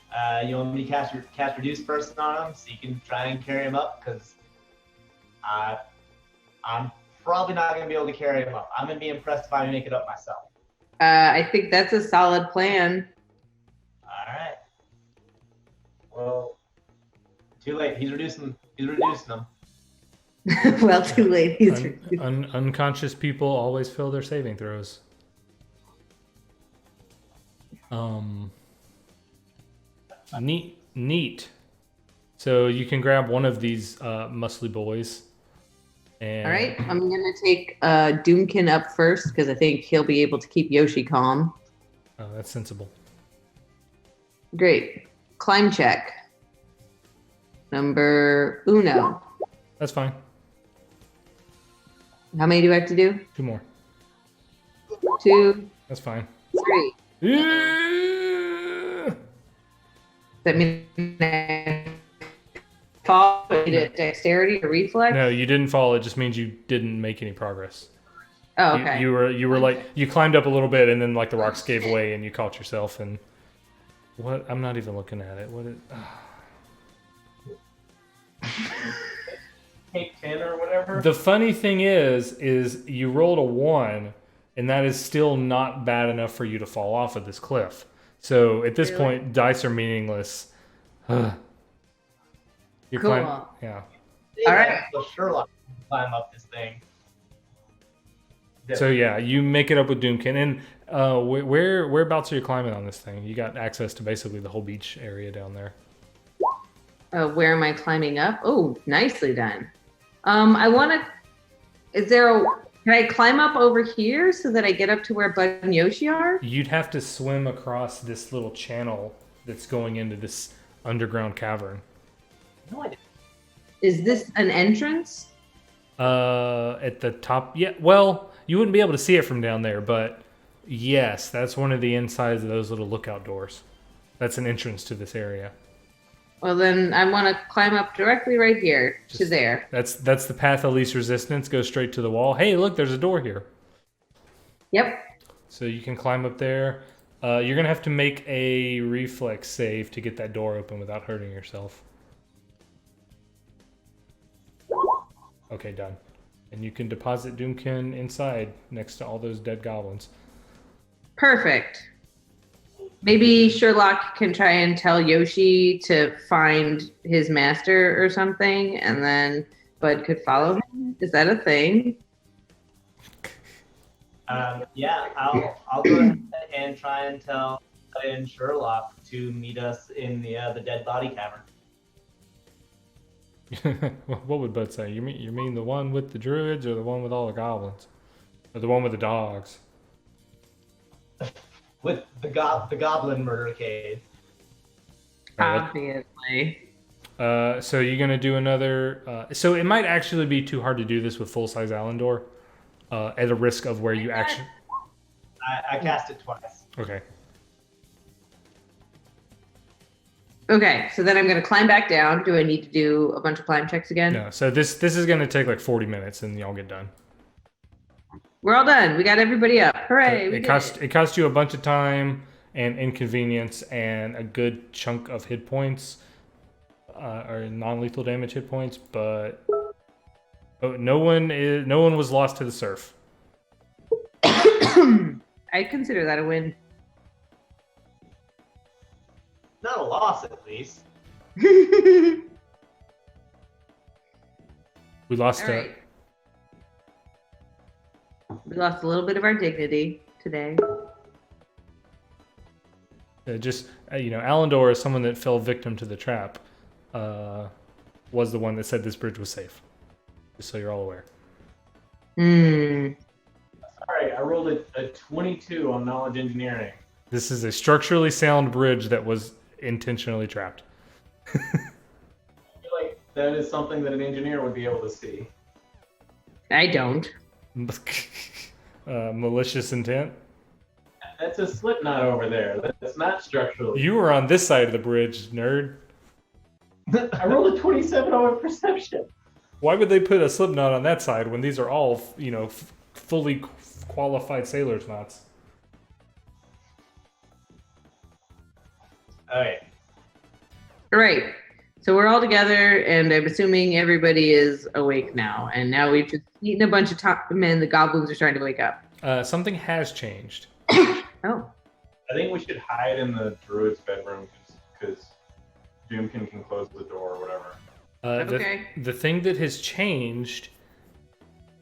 you want me to cast Reduce Person on him so you can try and carry him up? Because I'm probably not going to be able to carry him up. I'm going to be impressed if I make it up myself. I think that's a solid plan. All right. Well, Too late. He's reducing them. Well, too late. Unconscious people always fail their saving throws. Neat. So you can grab one of these muscly boys. And All right, I'm going to take Doomkin up first because I think he'll be able to keep Yoshi calm. Oh, that's sensible. Great. Climb check. Number uno. That's fine. How many do I have to do? 2 more. 2, That's fine. 3. Yeah. Does that mean I fall? Need a dexterity or reflex? No, you didn't fall. It just means you didn't make any progress. Oh, okay. You were like you climbed up a little bit and then like the rocks gave way and you caught yourself and what? I'm not even looking at it. What? take 10 or whatever. The funny thing is you rolled a 1, and that is still not bad enough for you to fall off of this cliff. So at this point, dice are meaningless. You're Cool. yeah. All right. So Sherlock can climb up this thing. So yeah, you make it up with Doomkin. And whereabouts are you climbing on this thing? You got access to basically the whole beach area down there. Where am I climbing up? Oh, nicely done. I want to. Can I climb up over here so that I get up to where Bud and Yoshi are? You'd have to swim across this little channel that's going into this underground cavern. No idea. Is this an entrance? At the top, yeah. Well, you wouldn't be able to see it from down there, but yes, that's one of the insides of those little lookout doors. That's an entrance to this area. Well, then I want to climb up directly right here to there. That's the path of least resistance. Go straight to the wall. Hey, look, there's a door here. Yep. So you can climb up there. You're gonna have to make a reflex save to get that door open without hurting yourself. Okay, done. And you can deposit Doomkin inside next to all those dead goblins. Perfect. Maybe Sherlock can try and tell Yoshi to find his master or something, and then Bud could follow him. Is that a thing? Yeah, I'll go ahead and try and tell in Sherlock to meet us in the dead body cavern. What would Bud say? You mean the one with the druids or the one with all the goblins? Or the one with the dogs? With the goblin murder cave. Obviously. So you're gonna do another. So it might actually be too hard to do this with full size Alendor, at a risk of where you actually. I cast it twice. Okay. Okay, so then I'm going to climb back down. Do I need to do a bunch of climb checks again? No. So this is gonna take like 40 minutes, and y'all get done. We're all done. We got everybody up. Hooray! We It did cost you a bunch of time and inconvenience and a good chunk of hit points, or non-lethal damage hit points, but no one was lost to the surf. I consider that a win. Not a loss, at least. We lost All right. We lost a little bit of our dignity today. Alendor is someone that fell victim to the trap. Was the one that said this bridge was safe. Just so you're all aware. Sorry, I rolled a 22 on knowledge engineering. This is a structurally sound bridge that was intentionally trapped. I feel like that is something that an engineer would be able to see. I don't. Malicious intent. That's a slip knot over there. That's not structural. You were on this side of the bridge, nerd. I rolled a 27 on my perception. Why would they put a slip knot on that side when these are all, fully qualified sailors knots? Alright. All right. So we're all together, and I'm assuming everybody is awake now. And now we've just eaten a bunch of time, and the goblins are starting to wake up. Something has changed. Oh. I think we should hide in the druid's bedroom because Doomkin can close the door or whatever. Okay. The thing that has changed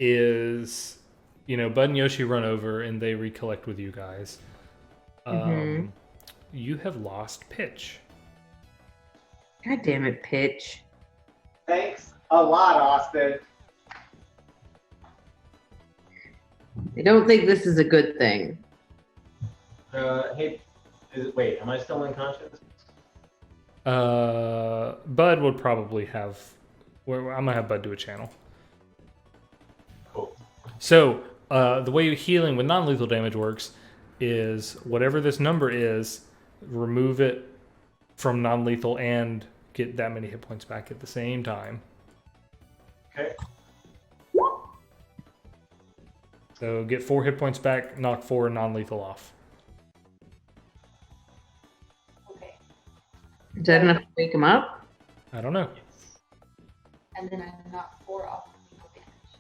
is, Bud and Yoshi run over and they recollect with you guys. You have lost pitch. God damn it, Pitch. Thanks a lot, Austin. I don't think this is a good thing. Hey, wait, am I still unconscious? Bud would probably have. I'm gonna have Bud do a channel. Cool. So the way healing with non-lethal damage works is whatever this number is, remove it from non-lethal and get that many hit points back at the same time. Okay. So get 4 hit points back, knock 4 non-lethal off. Okay. Is that enough to wake him up? I don't know. And then I knock 4 off of lethal damage.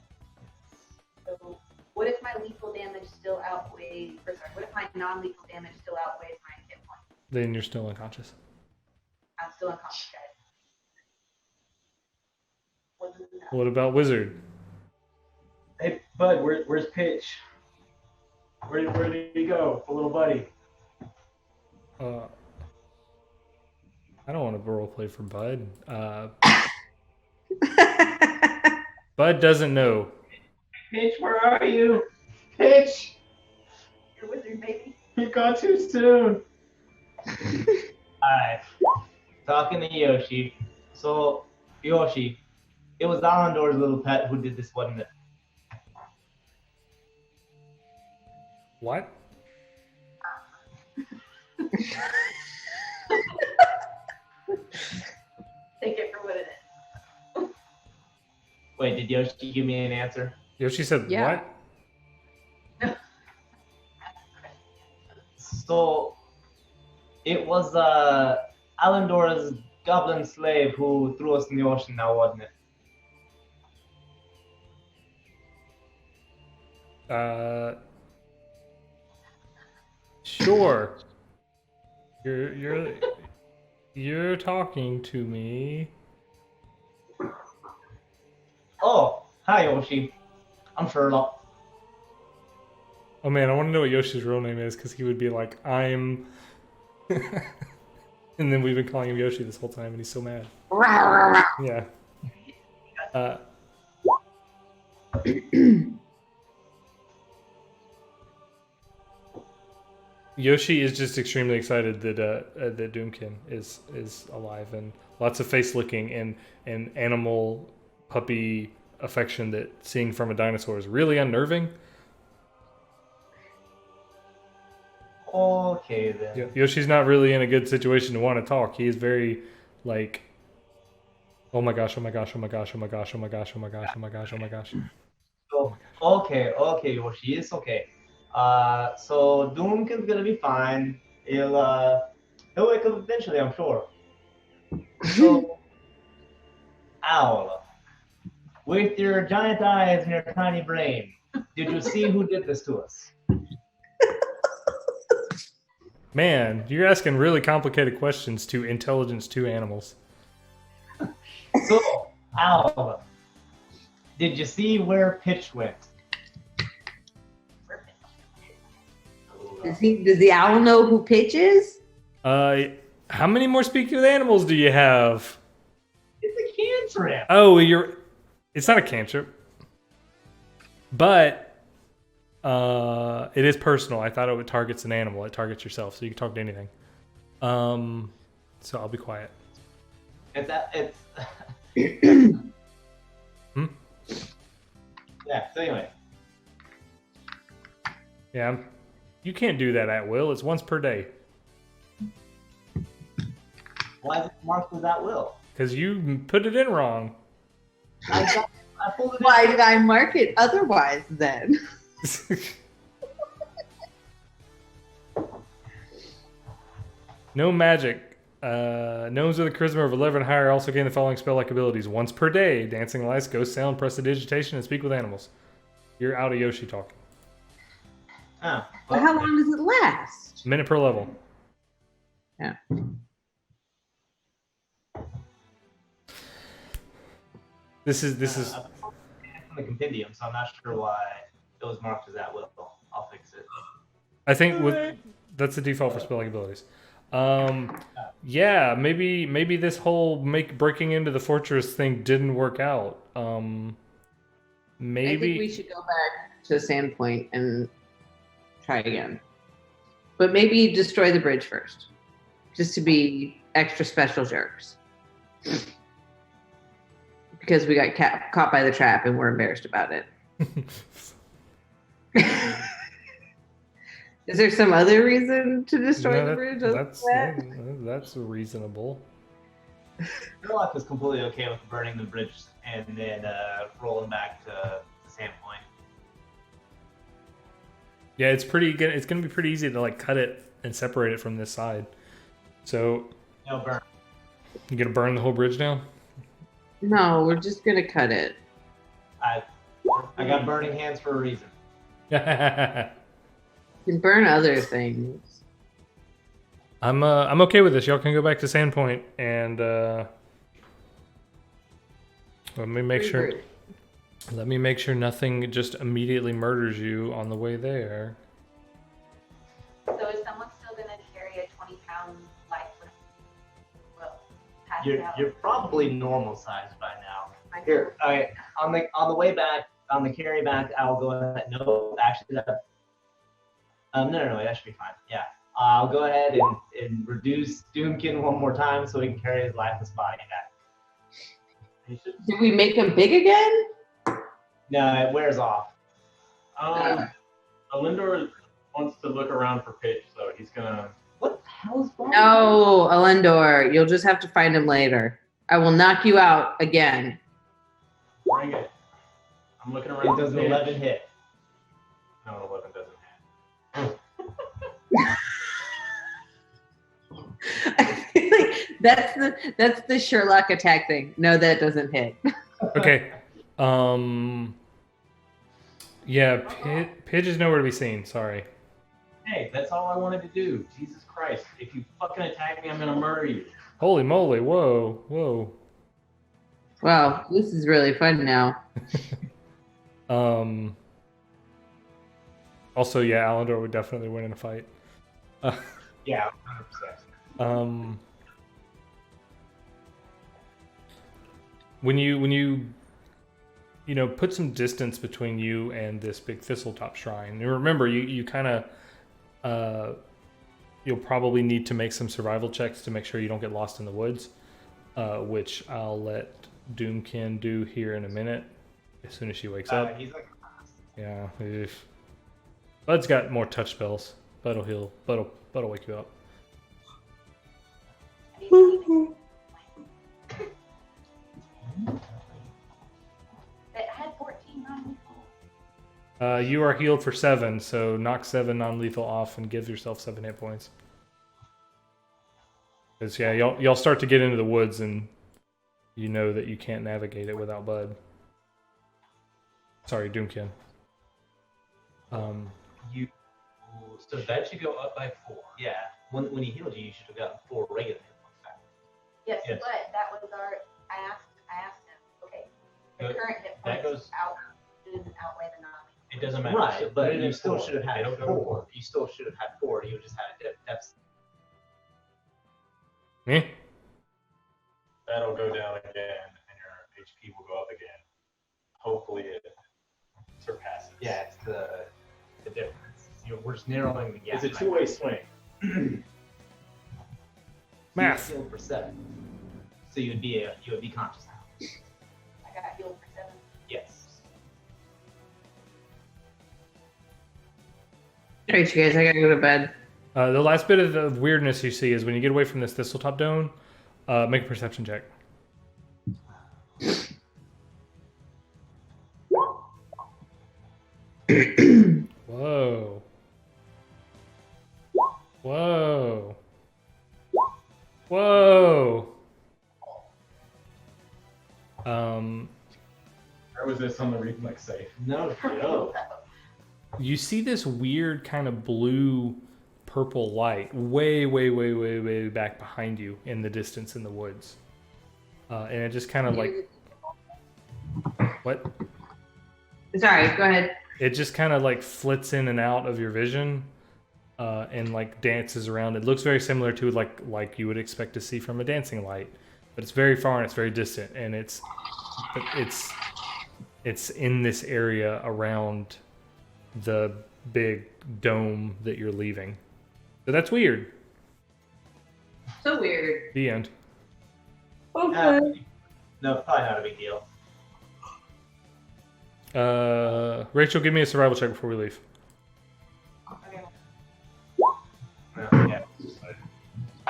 So what if my lethal damage still outweighs, what if my non-lethal damage still outweighs my hit points? Then you're still unconscious. I'm still unconscious, guys. What about Wizard? Hey, Bud, where's Pitch? Where did he go, the little buddy? I don't want to roleplay for Bud. Bud doesn't know. Pitch, where are you? Pitch! Your wizard, baby. You got too soon. Alright. Talking to Yoshi. So, Yoshi, it was Alendor's little pet who did this, wasn't it? What? Take it for what it is. Wait, did Yoshi give me an answer? Yoshi said, Yeah. what? So, it was Alendor's goblin slave who threw us in the ocean now, wasn't it? Sure. You're talking to me. Oh, hi Yoshi. I'm Sherlock. Oh man, I want to know what Yoshi's real name is because he would be like, I'm. And then we've been calling him Yoshi this whole time, and he's so mad. Yeah. Yoshi is just extremely excited that that Doomkin is alive, and lots of face licking and animal puppy affection that seeing from a dinosaur is really unnerving. Okay then. Yoshi's not really in a good situation to want to talk. He is very like, oh my gosh, oh my gosh, oh my gosh, oh my gosh, oh my gosh, oh my gosh, oh my gosh, oh my gosh. So, okay, Yoshi, it's okay. So Doomkin's gonna be fine. He'll wake up eventually, I'm sure. So, Owl, with your giant eyes and your tiny brain, did you see who did this to us? Man, you're asking really complicated questions to intelligence 2 animals. So, Owl, did you see where Pitch went? Does the owl know who Pitch is? How many more speak with animals do you have? It's a cantrip. Oh, it's not a cantrip. But it is personal. I thought it targets an animal. It targets yourself, so you can talk to anything. So I'll be quiet. It's Hmm? Yeah, so anyway. Yeah, you can't do that at will. It's once per day. Why is it marked with that will? Because you put it in wrong. I pulled it Why did I mark it otherwise then? No magic. Gnomes with a charisma of 11 or higher also gain the following spell-like abilities. Once per day, dancing lights, ghost sound, prestidigitation, and speak with animals. You're out of Yoshi talking. Oh, Well, how long does it last? Minute per level. Yeah. This is from the compendium, so I'm not sure why it was marked as that will. I'll fix it. I think that's the default for spell-like abilities. Yeah, maybe this whole breaking into the fortress thing didn't work out. Maybe I think we should go back to Sandpoint and try again. But maybe destroy the bridge first, just to be extra special jerks. Because we got caught by the trap and we're embarrassed about it. Is there some other reason to destroy the bridge? That's reasonable. Sherlock was completely okay with burning the bridge and then rolling back to Sandpoint. Yeah, it's gonna be pretty easy to like cut it and separate it from this side. So No burn. you gonna burn the whole bridge down? No, we're just gonna cut it. I got burning hands for a reason. You can burn other things. I'm okay with this. Y'all can go back to Sandpoint and let me make sure. Let me make sure nothing just immediately murders you on the way there. So is someone still going to carry a 20-pound life with pass out? You're probably normal sized by now. My Here, all right. On the way back, on the carry back, I'll go ahead. No, actually, no, that should be fine. Yeah, I'll go ahead and reduce Doomkin one more time so he can carry his lifeless body back. Did we make him big again? No, it wears off. Alindor wants to look around for Pitch, so he's gonna. What the hell is wrong? No, Alendor, you'll just have to find him later. I will knock you out again. Bring it. I'm looking around. It does an for Pitch. 11 hit. No, 11 doesn't hit. I feel like that's the Sherlock attack thing. No, that doesn't hit. Okay. Yeah, Pidge is nowhere to be seen. Sorry. Hey, that's all I wanted to do. Jesus Christ. If you fucking attack me, I'm gonna murder you. Holy moly! Whoa. Wow, this is really fun now. Also, yeah, Alandor would definitely win in a fight. Yeah, 100%. When you put some distance between you and this big thistletop shrine, and remember, you kind of you'll probably need to make some survival checks to make sure you don't get lost in the woods, which I'll let Doomkin do here in a minute as soon as she wakes up. He's like, Yeah, if Bud's got more touch spells. Bud'll heal. Bud'll wake you up. I had 14 non-lethal. You are healed for 7, so knock 7 non-lethal off and give yourself 7 hit points. Because yeah, y'all start to get into the woods and you know that you can't navigate it without Bud. Sorry, Doomkin. So that should go up by 4. Yeah. When he healed you, you should have gotten 4 regular hit points back. Yes, Yes. but that was our. I asked him. Okay, the Good. current hit That points goes- doesn't outweigh the non-lethal. It doesn't matter. Right, but but you you still still should have had They don't go to 4. You still should have had 4. You just had a depth. Eh? That'll go down again, and your HP will go up again. Hopefully, it surpasses. Yeah, it's the difference. We're just narrowing the gap. It's a two-way swing. Math. You healed for 7. So you would be conscious now. I got healed for 7. Yes. All right, you guys, I gotta go to bed. The last bit of the weirdness you see is when you get away from this thistletop dome, make a perception check. Whoa. Whoa. Whoa. Where was this on the reflex save? No joke. You see this weird kind of blue purple light way back behind you in the distance in the woods. And it just kind of like... What? Sorry, go ahead. It just kind of like flits in and out of your vision and like dances around. It looks very similar to like you would expect to see from a dancing light, but it's very far and it's very distant, and it's in this area around the big dome that you're leaving. So that's weird. So weird. The end. Okay. No, probably not a big deal. Rachel, give me a survival check before we leave. Okay. Yeah.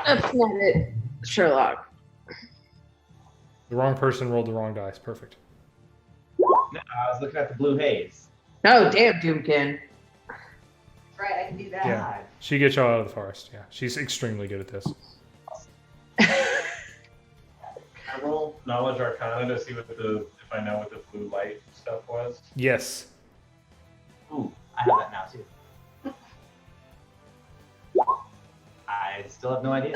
That's not it, Sherlock. The wrong person rolled the wrong dice. Perfect. No, I was looking at the blue haze. Oh, damn, Doomkin. That's right, I can do that. Yeah. She gets y'all out of the forest. Yeah, she's extremely good at this. I roll knowledge arcana to see if I know what the blue light stuff was. Yes. Ooh, I have that now too. I still have no idea.